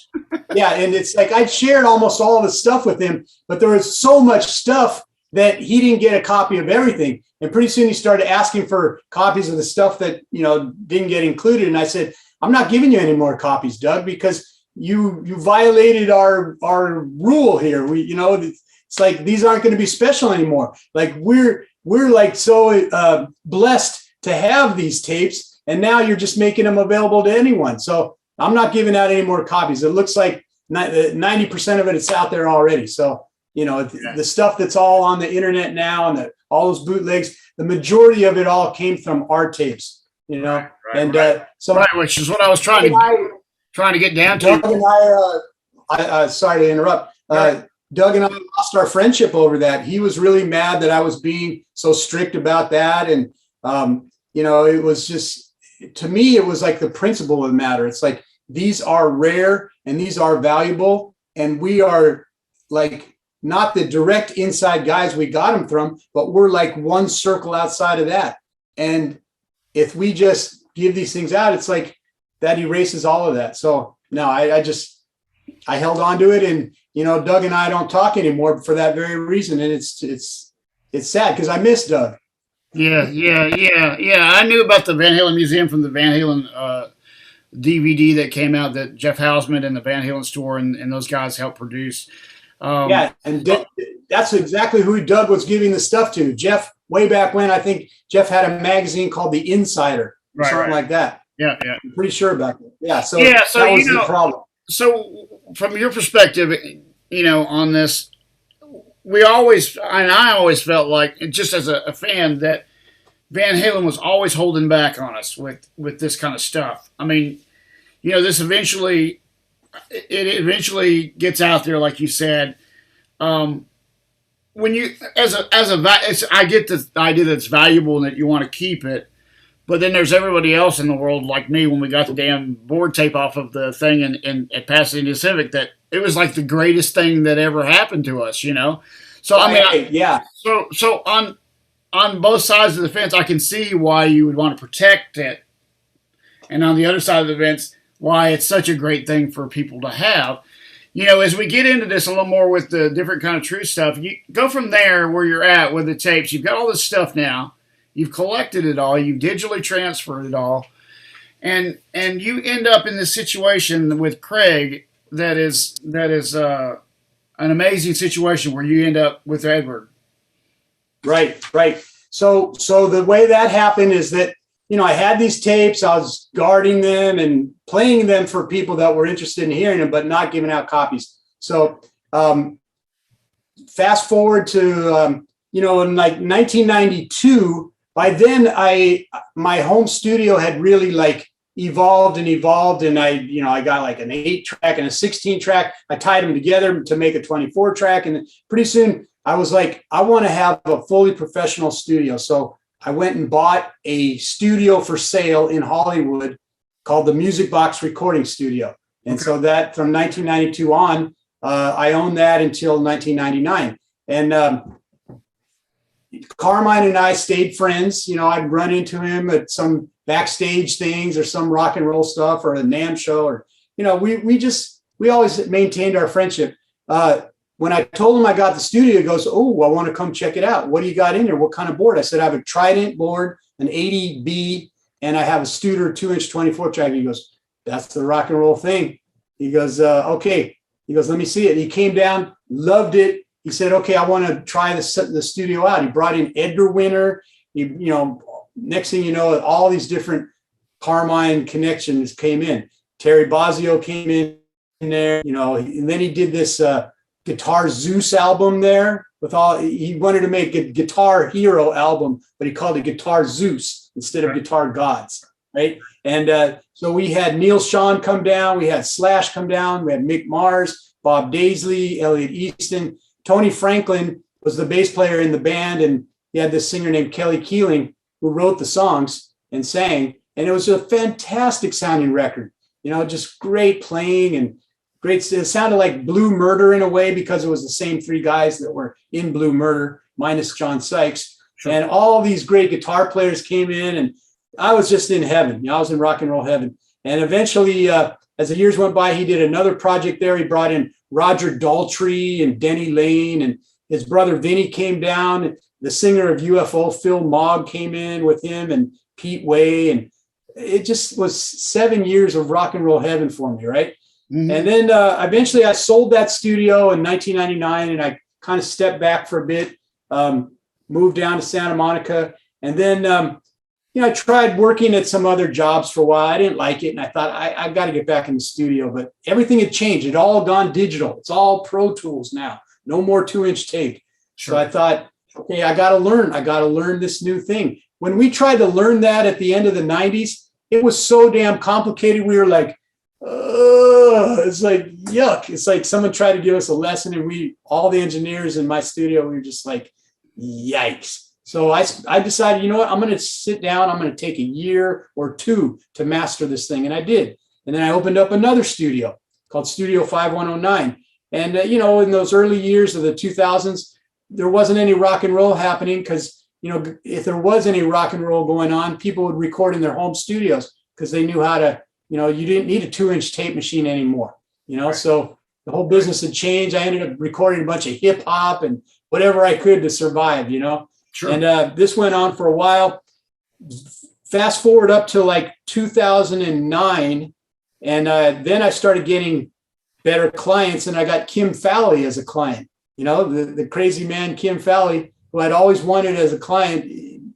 Yeah. And it's like, I'd shared almost all the stuff with him, but there was so much stuff that he didn't get a copy of everything. And pretty soon he started asking for copies of the stuff that, didn't get included. And I said, I'm not giving you any more copies, Doug, because you violated our rule here. It's like, these aren't going to be special anymore. Like we're like so blessed to have these tapes. And now you're just making them available to anyone. So I'm not giving out any more copies. It looks like 90% of it's out there already. So, the stuff that's all on the internet now and all those bootlegs, the majority of it all came from our tapes, Right. Which is what I was trying to get down to. Doug and I sorry to interrupt. Doug and I lost our friendship over that. He was really mad that I was being so strict about that. And, it was just, to me, it was like the principle of the matter. It's like, these are rare and these are valuable, and we are like not the direct inside guys we got them from, but we're like one circle outside of that. And if we just give these things out, it's like that erases all of that. So no, I held on to it, and Doug and I don't talk anymore for that very reason. And it's sad because I miss Doug. Yeah. I knew about the Van Halen Museum from the Van Halen DVD that came out that Jeff Hausman and the Van Halen store and those guys helped produce. And that's exactly who Doug was giving the stuff to. Jeff, way back when, I think Jeff had a magazine called The Insider, or something like that. Yeah. I'm pretty sure about that. Yeah, so that was the problem. So from your perspective, on this, I always felt like, just as a fan, that Van Halen was always holding back on us with this kind of stuff. I mean, this eventually gets out there, like you said. When you, I get the idea that it's valuable and that you want to keep it, but then there's everybody else in the world, like me, when we got the damn board tape off of the thing at Pasadena Civic, that it was like the greatest thing that ever happened to us, So I mean, yeah. So on both sides of the fence, I can see why you would want to protect it, and on the other side of the fence, why it's such a great thing for people to have. As we get into this a little more with the different kind of true stuff, you go from there where you're at with the tapes. You've got all this stuff now. You've collected it all. You've digitally transferred it all, and you end up in this situation with Craig that is an amazing situation where you end up with Edward. Right. So the way that happened is that, I had these tapes, I was guarding them and playing them for people that were interested in hearing them, but not giving out copies. So fast forward to, in like 1992, by then my home studio had really like evolved, and I got like an 8-track and a 16-track. I tied them together to make a 24-track, and pretty soon I was like, I want to have a fully professional studio. So I went and bought a studio for sale in Hollywood called the Music Box Recording Studio. And so that from 1992 on, I owned that until 1999. And Carmine and I stayed friends. I'd run into him at some backstage things or some rock and roll stuff or a NAMM show, or, we always maintained our friendship. When I told him I got the studio, he goes, "Oh, I want to come check it out. What do you got in there? What kind of board?" I said, "I have a Trident board, an 80B, and I have a Studer 2-inch 24-track. He goes, "That's the rock and roll thing." He goes, "Okay." He goes, "Let me see it." He came down, loved it. He said, "Okay, I want to try the studio out." He brought in Edgar Winter. Next thing you know, all these different Carmine connections came in. Terry Bozzio came in there, and then he did this Guitar Zeus album there he wanted to make a Guitar Hero album, but he called it Guitar Zeus instead of Guitar Gods, right? And so we had Neil Schon come down, we had Slash come down, we had Mick Mars, Bob Daisley, Elliot Easton. Tony Franklin was the bass player in the band, and he had this singer named Kelly Keeling who wrote the songs and sang, and it was a fantastic sounding record, just great playing and great. It sounded like Blue Murder in a way because it was the same 3 guys that were in Blue Murder minus John Sykes. Sure. And all these great guitar players came in, and I was just in heaven. I was in rock and roll heaven. And eventually, as the years went by, he did another project there. He brought in Roger Daltrey and Denny Lane, and his brother Vinny came down. The singer of UFO, Phil Mogg, came in with him, and Pete Way. And it just was 7 years of rock and roll heaven for me, right? Mm-hmm. And then eventually I sold that studio in 1999, and I kind of stepped back for a bit, moved down to Santa Monica. And then, I tried working at some other jobs for a while. I didn't like it. And I thought, I got to get back in the studio. But everything had changed. It all gone digital. It's all Pro Tools now. No more 2-inch tape. Sure. So I thought, okay, I got to learn this new thing. When we tried to learn that at the end of the 90s, it was so damn complicated. We were like, it's like, yuck. It's like someone tried to give us a lesson, and all the engineers in my studio, we were just like, yikes. So I decided, I'm going to sit down. I'm going to take a year or 2 to master this thing. And I did. And then I opened up another studio called Studio 5109. And, in those early years of the 2000s, there wasn't any rock and roll happening because, if there was any rock and roll going on, people would record in their home studios because they knew how to, you didn't need a 2-inch tape machine anymore, right. So the whole business had changed. I ended up recording a bunch of hip hop and whatever I could to survive, Sure. And this went on for a while. Fast forward up to like 2009. And then I started getting better clients, and I got Kim Fowley as a client, the crazy man, Kim Fowley, who I'd always wanted as a client,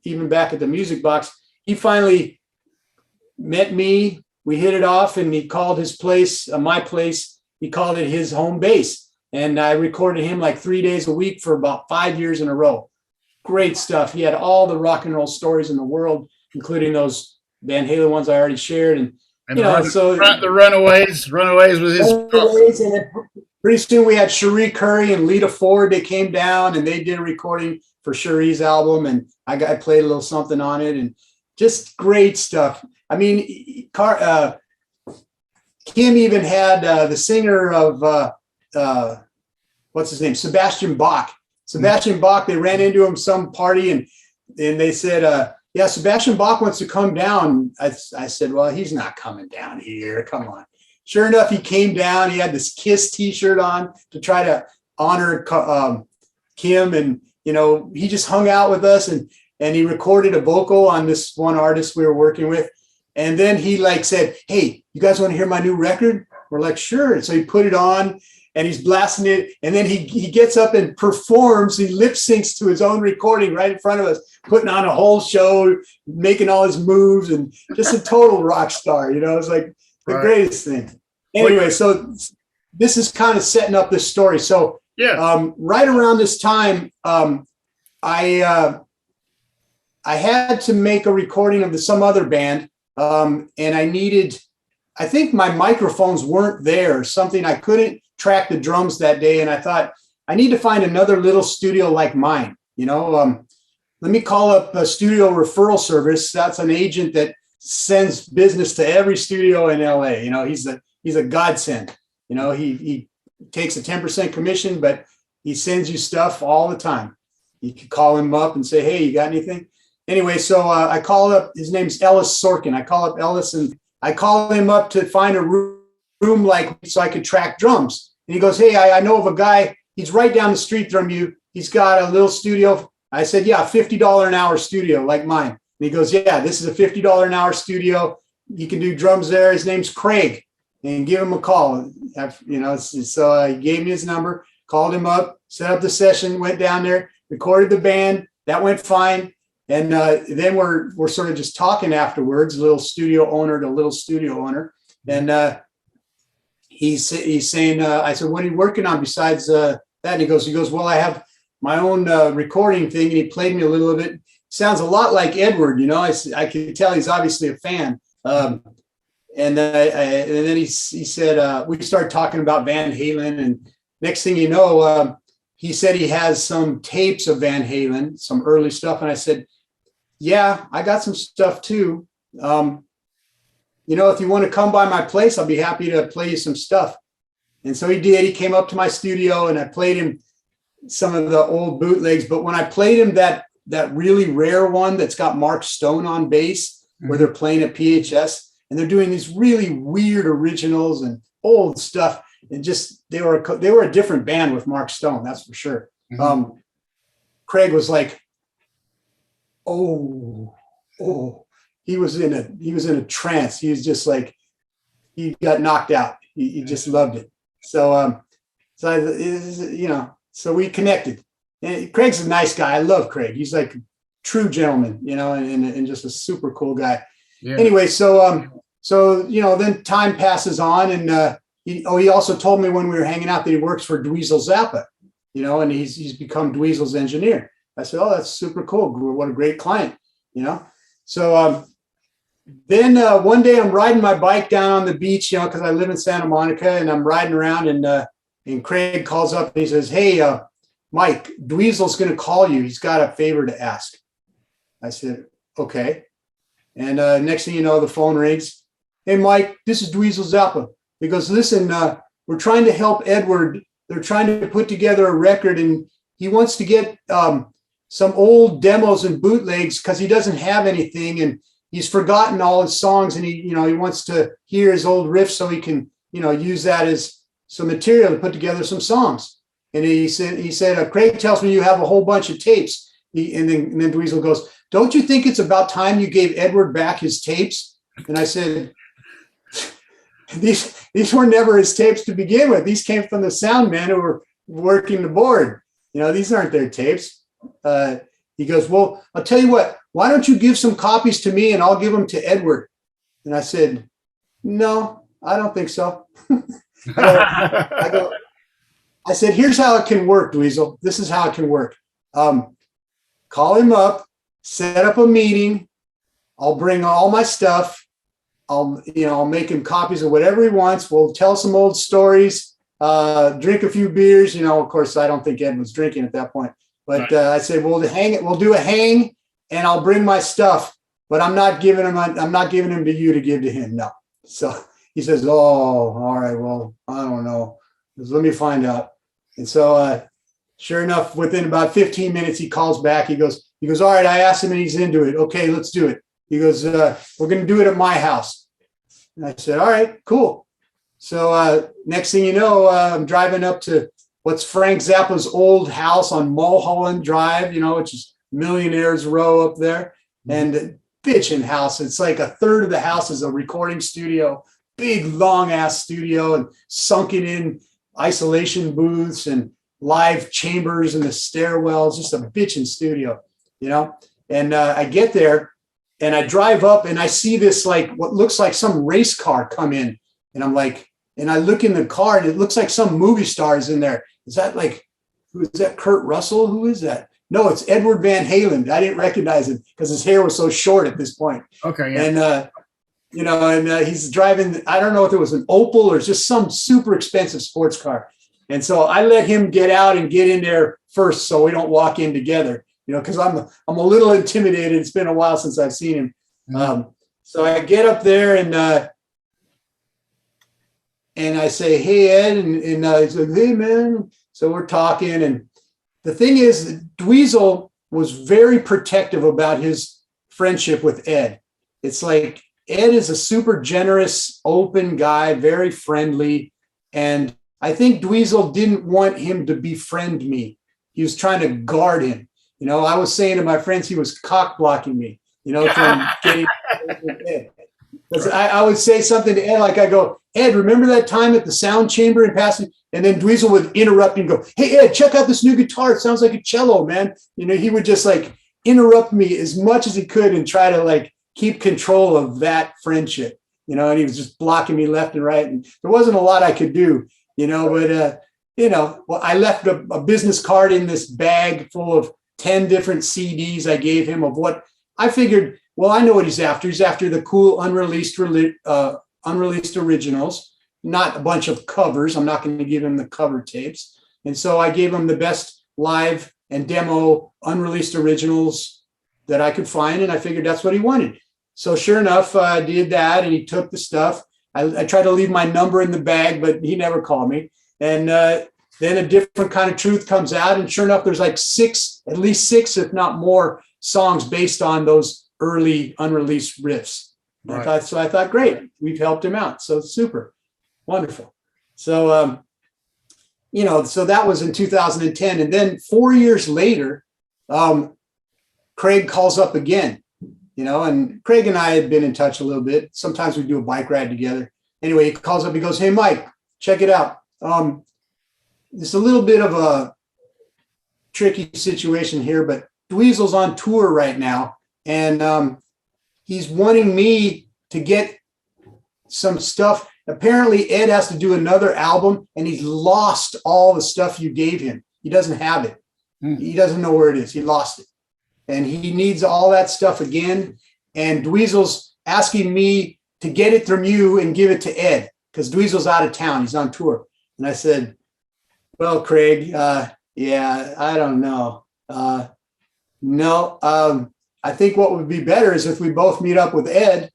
even back at the Music Box. He finally met me. We hit it off, and he called his place, my place, he called it his home base. And I recorded him like 3 days a week for about 5 years in a row. Great stuff. He had all the rock and roll stories in the world, including those Van Halen ones I already shared. And the Runaways was his. And then pretty soon we had Cherie Curry and Lita Ford. They came down and they did a recording for Cherie's album, and I played a little something on it, and just great stuff. I mean, Kim even had the singer of what's his name, Sebastian Bach. Sebastian Bach, they ran into him some party, and they said, yeah, Sebastian Bach wants to come down. I said, well, he's not coming down here. Come on. Sure enough, he came down. He had this Kiss T-shirt on to try to honor Kim, and he just hung out with us, and he recorded a vocal on this one artist we were working with. And then he said, hey, you guys want to hear my new record? We're like, sure. And so he put it on, and he's blasting it. And then he gets up and performs. He lip syncs to his own recording right in front of us, putting on a whole show, making all his moves, and just a total rock star. It's like the greatest thing. Anyway, so this is kind of setting up this story. So right around this time, I I had to make a recording of some other band, and I think my microphones weren't there, something. I couldn't track the drums that day, and I thought, I need to find another little studio like mine. Let me call up a studio referral service. That's an agent that sends business to every studio in LA. He's a godsend. He takes a 10% commission, but he sends you stuff all the time. You can call him up and say, hey, you got anything? Anyway, so I called up, his name's Ellis Sorkin. I call up Ellis and I call him up to find a room like so I could track drums. And he goes, hey, I know of a guy. He's right down the street from you. He's got a little studio. I said, yeah, $50 an hour studio like mine. And he goes, yeah, this is a $50 an hour studio. You can do drums there. His name's Craig. And give him a call. So he gave me his number, called him up, set up the session, went down there, recorded the band. That went fine. And then we're sort of just talking afterwards, little studio owner to little studio owner. And he's saying, I said, what are you working on besides that? And he goes, well, I have my own recording thing. And he played me a little of it. Sounds a lot like Edward, I could tell he's obviously a fan. And then he said, we started talking about Van Halen. And next thing you know, he said he has some tapes of Van Halen, some early stuff. And I said, yeah, I got some stuff too. If you want to come by my place, I'll be happy to play you some stuff. And so he did. He came up to my studio and I played him some of the old bootlegs. But when I played him that really rare one that's got Mark Stone on bass, where they're playing at PHS, and they're doing these really weird originals and old stuff. And just they were a different band with Mark Stone, that's for sure. Craig was like, oh, he was in a trance. He was just like, he got knocked out. He just loved it. So we connected. And Craig's a nice guy. I love Craig. He's like a true gentleman, and just a super cool guy. Yeah. Anyway, so then time passes on, and he also told me when we were hanging out that he works for Dweezil Zappa, and he's become Dweezil's engineer. I said, oh, that's super cool. What a great client, So then one day I'm riding my bike down on the beach, because I live in Santa Monica, and I'm riding around, and Craig calls up and he says, hey, Mike, Dweezil's going to call you. He's got a favor to ask. I said, okay. And next thing you know, the phone rings. Hey, Mike, this is Dweezil Zappa. He goes, listen, we're trying to help Edward. They're trying to put together a record, and he wants to get some old demos and bootlegs because he doesn't have anything, and he's forgotten all his songs, and he wants to hear his old riffs so he can, use that as some material to put together some songs. And he said, Craig tells me you have a whole bunch of tapes. And then Dweezil goes, don't you think it's about time you gave Edward back his tapes? And I said, these were never his tapes to begin with. These came from the sound men who were working the board. These aren't their tapes. He goes, well, I'll tell you what, why don't you give some copies to me and I'll give them to Edward? And I said, no, I don't think so. I said, here's how it can work, Dweezil. This is how it can work. Call him up, set up a meeting. I'll bring all my stuff. I'll make him copies of whatever he wants. We'll tell some old stories, drink a few beers. Of course, I don't think Ed was drinking at that point. But I said, we'll do a hang, and I'll bring my stuff. But I'm not giving him to you to give to him. No. So he says, oh, all right. Well, I don't know. Let me find out. And so sure enough, within about 15 minutes, he calls back. He goes, all right, I asked him and he's into it. Okay, let's do it. He goes, we're going to do it at my house. And I said, all right, cool. So next thing you know, I'm driving up to what's Frank Zappa's old house on Mulholland Drive, which is Millionaires Row up there. And bitchin' house. It's like a third of the house is a recording studio, big long ass studio, and sunken in isolation booths and live chambers in the stairwells, just a bitchin' studio, And I get there and I drive up and I see this, like what looks like some race car come in. And I'm like, and I look in the car and it looks like some movie star is in there. Is that Kurt Russell? Who is that? no, it's Edward Van Halen. I didn't recognize him because his hair was so short at this point. Okay, yeah. And, he's driving, I don't know if it was an Opel or just some super expensive sports car. And so I let him get out and get in there first so we don't walk in together, because I'm a little intimidated. It's been a while since I've seen him. Mm-hmm. So I get up there and I say, hey, Ed, and he's like, hey, man. So we're talking. And the thing is, Dweezil was very protective about his friendship with Ed. It's like Ed is a super generous, open guy, very friendly. And I think Dweezil didn't want him to befriend me. He was trying to guard him. I was saying to my friends, he was cock blocking me, from getting Ed. Because I would say something to Ed, like I go, Ed, remember that time at the sound chamber in passing? And then Dweezil would interrupt and go, hey, Ed, check out this new guitar. It sounds like a cello, man. He would just like interrupt me as much as he could and try to like keep control of that friendship, and he was just blocking me left and right. And there wasn't a lot I could do, but, well, I left a business card in this bag full of 10 different CDs I gave him of what I figured. Well, I know what he's after. He's after the cool unreleased originals, not a bunch of covers. I'm not going to give him the cover tapes. And so I gave him the best live and demo unreleased originals that I could find. And I figured that's what he wanted. So sure enough, I did that. And he took the stuff. I tried to leave my number in the bag, but he never called me. And then a different kind of truth comes out. And sure enough, there's like at least six, if not more, songs based on those early unreleased riffs. Right. I thought, great, we've helped him out. So super, wonderful. So, so that was in 2010. And then 4 years later, Craig calls up again, and Craig and I had been in touch a little bit. Sometimes we do a bike ride together. Anyway, he calls up, he goes, hey, Mike, check it out. It's a little bit of a tricky situation here, but Dweezil's on tour right now. And he's wanting me to get some stuff. Apparently, Ed has to do another album, and he's lost all the stuff you gave him. He doesn't have it. He doesn't know where it is. He lost it. And he needs all that stuff again. And Dweezil's asking me to get it from you and give it to Ed, because Dweezil's out of town. He's on tour. And I said, well, Craig, yeah, I don't know. No. I think what would be better is if we both meet up with Ed,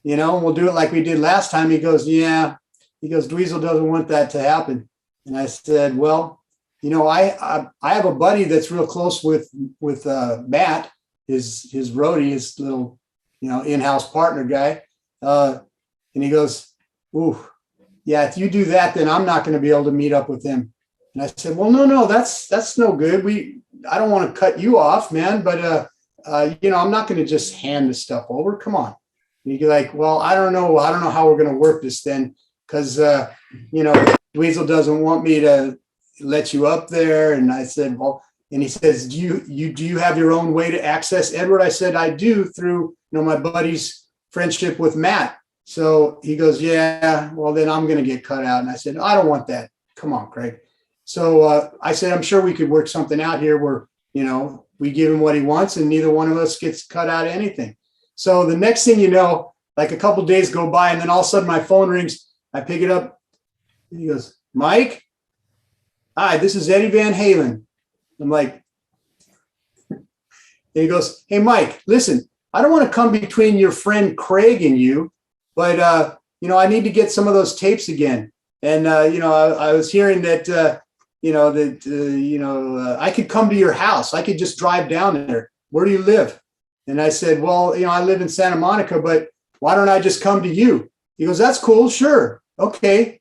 and we'll do it like we did last time. He goes, yeah. He goes, Dweezil doesn't want that to happen. And I said, well, I have a buddy that's real close with Matt, his roadie, his little, in-house partner guy. And he goes, ooh, yeah, if you do that, then I'm not going to be able to meet up with him. And I said, well, no, that's no good. I don't want to cut you off, man, but I'm not going to just hand the stuff over. Come on. And he'd be like, well, I don't know how we're going to work this then, because, Dweezil doesn't want me to let you up there. And I said, well, and he says, do you have your own way to access Edward? I said, I do, through, my buddy's friendship with Matt. So he goes, yeah, well, then I'm going to get cut out. And I said, I don't want that. Come on, Craig. So I said, I'm sure we could work something out here where, we give him what he wants and neither one of us gets cut out of anything. So the next thing you know, like a couple of days go by and then all of a sudden my phone rings. I pick it up. And he goes, Mike? Hi, this is Eddie Van Halen. I'm like, and he goes, hey, Mike, listen, I don't want to come between your friend Craig and you, but, I need to get some of those tapes again. And, I was hearing that, I could come to your house. I could just drive down there. Where do you live? And I said, well, I live in Santa Monica, but why don't I just come to you? He goes, that's cool. Sure. Okay.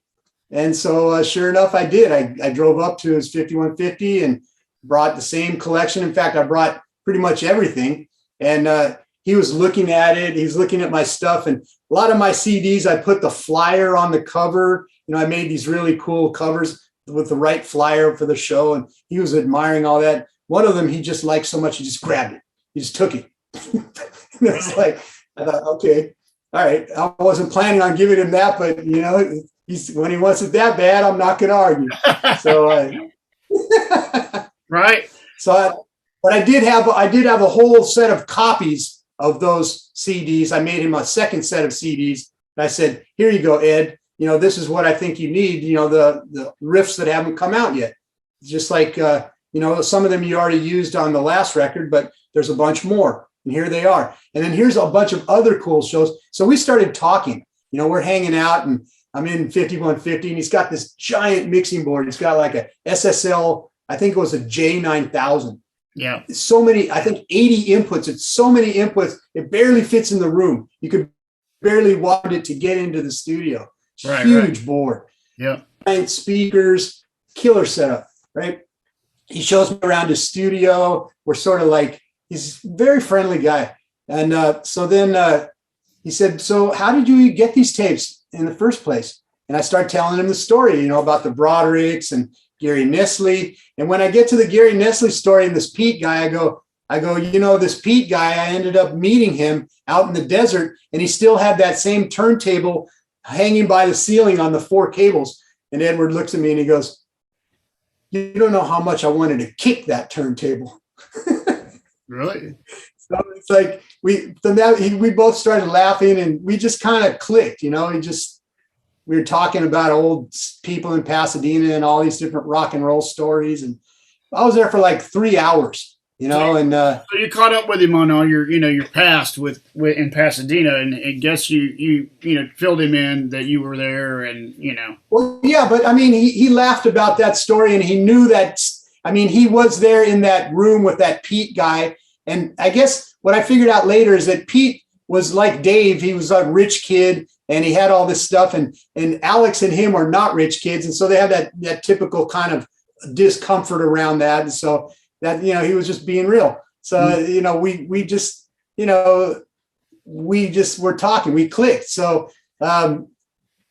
And so sure enough, I did. I drove up to his 5150 and brought the same collection. In fact, I brought pretty much everything. And he was looking at it. He's looking at my stuff. And a lot of my CDs, I put the flyer on the cover. I made these really cool covers with the right flyer for the show. And he was admiring all that. One of them, he just liked so much, he just grabbed it. He just took it. It's like, I thought, okay, all right. I wasn't planning on giving him that, but when he wants it that bad, I'm not going to argue. So, right. So But I did have a whole set of copies of those CDs. I made him a second set of CDs. And I said, here you go, Ed. You know, this is what I think you need. You know, the riffs that haven't come out yet. Just like, you know, some of them you already used on the last record, but there's a bunch more. And here they are. And then here's a bunch of other cool shows. So we started talking. You know, we're hanging out, and I'm in 5150, and he's got this giant mixing board. He's got like a SSL, I think it was a J9000. Yeah. So many, I think 80 inputs. It's so many inputs. It barely fits in the room. You could barely want it to get into the studio. Huge board. Yeah. Giant speakers, killer setup, right? He shows me around his studio. We're sort of like, he's a very friendly guy. And so then he said, so how did you get these tapes in the first place? And I start telling him the story, you know, about the Brodericks and Gary Nestle. And when I get to the Gary Nestle story and this Pete guy, I go, you know, this Pete guy, I ended up meeting him out in the desert, and he still had that same turntable hanging by the ceiling on the 4 cables. And Edward looks at me and he goes, you don't know how much I wanted to kick that turntable. Really? So it's like we both started laughing, and we just kind of clicked, you know. We were talking about old people in Pasadena and all these different rock and roll stories. And I was there for like 3 hours, you know. And so you caught up with him on all your, you know, your past with in Pasadena, and I guess you know, filled him in that you were there, and you know. Well, yeah, but I mean, he laughed about that story, and he knew that. I mean, he was there in that room with that Pete guy. And I guess what I figured out later is that Pete was like Dave. He was a rich kid, and he had all this stuff, and Alex and him are not rich kids. And so they have that typical kind of discomfort around that. And so that, you know, he was just being real. So, you know, we just, you know, were talking, we clicked. So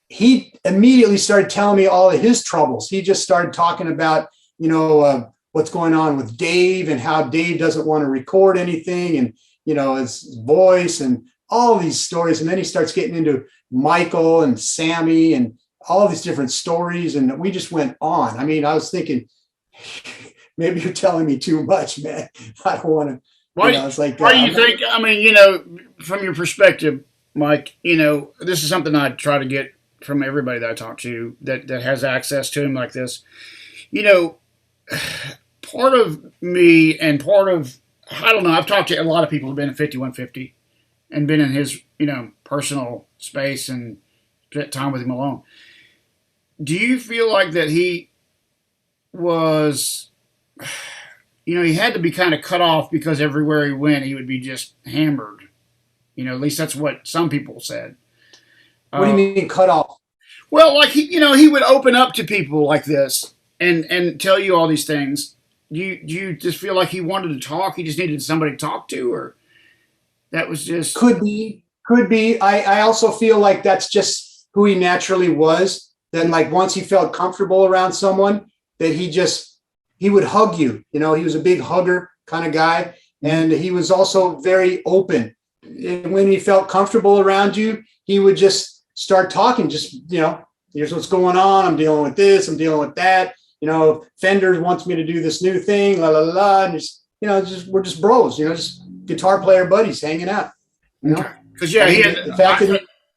he immediately started telling me all of his troubles. He just started talking about, you know, what's going on with Dave, and how Dave doesn't want to record anything, and, you know, his voice and all these stories. And then he starts getting into Michael and Sammy and all these different stories. And we just went on. I mean, I was thinking, maybe you're telling me too much, man. I don't want to. Why, you know, it's like, why do you think, I mean, you know, from your perspective, Mike, you know, this is something I try to get from everybody that I talk to that has access to him like this. You know, part of me and part of, I don't know, I've talked to a lot of people who've been at 5150 and been in his, you know, personal space and spent time with him alone. Do you feel like that he was, you know, he had to be kind of cut off because everywhere he went, he would be just hammered? You know, at least that's what some people said. What do you mean cut off? Well, like, he, you know, he would open up to people like this and tell you all these things. Do you just feel like he wanted to talk? He just needed somebody to talk to, or that was just could be. I also feel like that's just who he naturally was. Then, like, once he felt comfortable around someone, that he would hug you. You know, he was a big hugger kind of guy, and he was also very open. And when he felt comfortable around you, he would just start talking. Just, you know, here's what's going on. I'm dealing with this. I'm dealing with that. You know, Fender wants me to do this new thing, la, la, la. And just, you know, we're just bros, you know, just guitar player buddies hanging out. You know? Because, yeah, he had,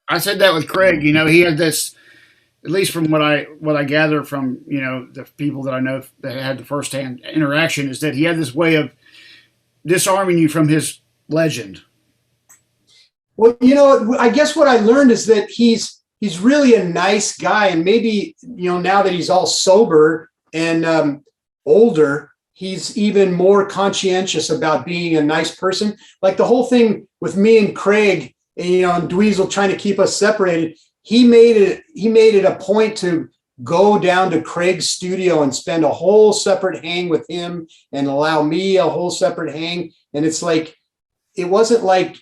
I said that with Craig, you know, he had this, at least from what I gather from, you know, the people that I know that had the firsthand interaction, is that he had this way of disarming you from his legend. Well, you know, I guess what I learned is that he's really a nice guy. And maybe, you know, now that he's all sober and older, he's even more conscientious about being a nice person. Like the whole thing with me and Craig, and, you know, and Dweezil trying to keep us separated. He made it a point to go down to Craig's studio and spend a whole separate hang with him and allow me a whole separate hang. And it's like, it wasn't like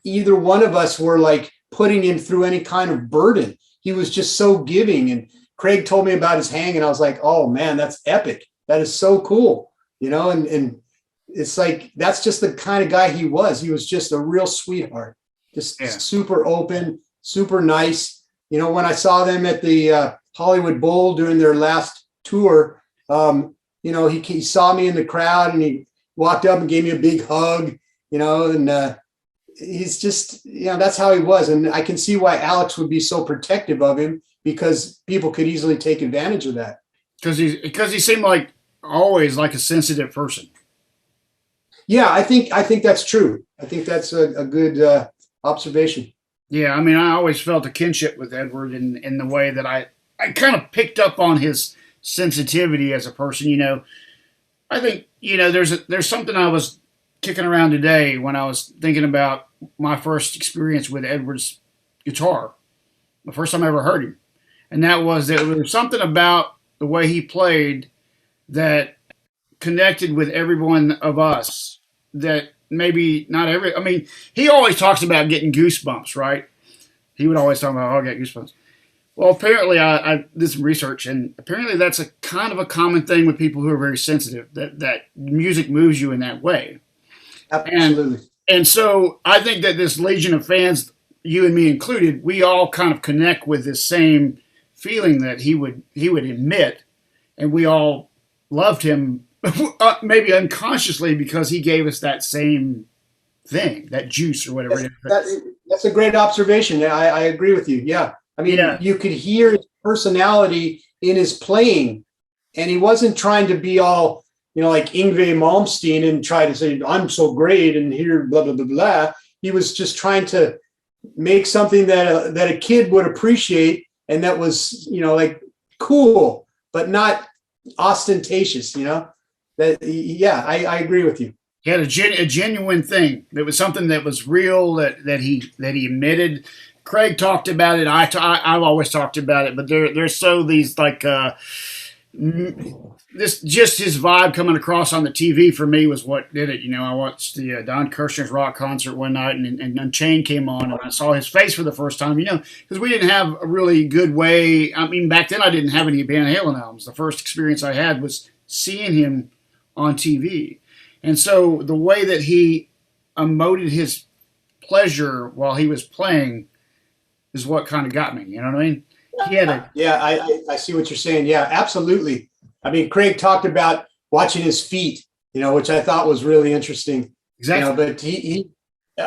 either one of us were like putting him through any kind of burden. He was just so giving. And Craig told me about his hang, and I was like, oh man, that's epic. That is so cool. You know, and it's like, that's just the kind of guy he was. He was just a real sweetheart, just super open, super nice. You know, when I saw them at the Hollywood Bowl during their last tour, you know, he saw me in the crowd, and walked up and gave me a big hug, and he's just, that's how he was. And I can see why Alex would be so protective of him, because people could easily take advantage of that. Because he seemed like always like a sensitive person. Yeah, I think that's true. I think that's a good observation. Yeah, I mean, I always felt a kinship with Edward in the way that I kind of picked up on his sensitivity as a person. I think, there's something I was kicking around today when I was thinking about my first experience with Edward's guitar, the first time I ever heard him. And that was that there was something about the way he played that connected with every one of us that maybe not every, I mean, he always talks about getting goosebumps, right? He would always talk about, oh, I got goosebumps. Well, apparently I did some research, and apparently that's a kind of a common thing with people who are very sensitive, that music moves you in that way. Absolutely. And so I think that this legion of fans, you and me included, we all kind of connect with this same feeling that he would emit, and we all loved him, maybe unconsciously, because he gave us that same thing, that juice or whatever it is. That's a great observation. I agree with you. Yeah. I mean, You could hear his personality in his playing, and he wasn't trying to be all, like Yngwie Malmsteen and try to say, I'm so great and here, blah, blah, blah, blah. He was just trying to make something that a kid would appreciate, and that was, like cool, but not ostentatious, that, yeah, I agree with you. He had a genuine thing. It was something that was real, that he admitted. Craig talked about it. I've always talked about it, but there's so these like this, just his vibe coming across on the TV for me was what did it. I watched the Don Kirshner's rock concert one night, and Unchained came on, and I saw his face for the first time. Because we didn't have a really good way. I mean, back then I didn't have any Van Halen albums. The first experience I had was seeing him on TV, and so the way that he emoted his pleasure while he was playing is what kind of got me. You know what I mean? He had I see what you're saying. Yeah, absolutely. I mean, Craig talked about watching his feet, which I thought was really interesting. Exactly. But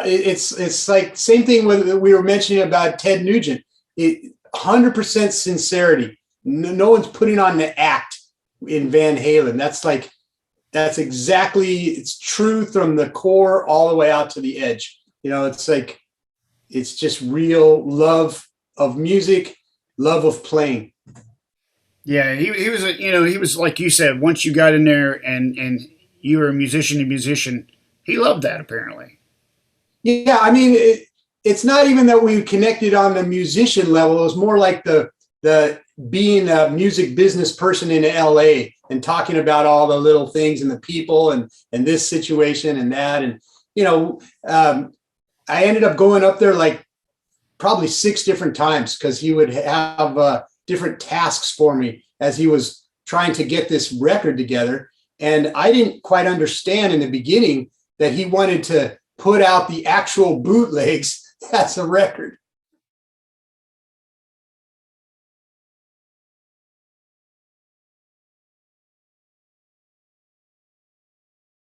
it's like same thing with we were mentioning about Ted Nugent. 100% sincerity. No one's putting on the act in Van Halen. That's exactly, it's truth from the core all the way out to the edge. It's like, it's just real love of music, love of playing. Yeah, he was he was like you said, once you got in there and you were a musician, he loved that apparently. Yeah, I mean, it's not even that we connected on the musician level. It was more like the being a music business person in LA and talking about all the little things and the people and this situation and that. And, I ended up going up there like probably 6 different times, because he would have different tasks for me as he was trying to get this record together. And I didn't quite understand in the beginning that he wanted to put out the actual bootlegs as a record.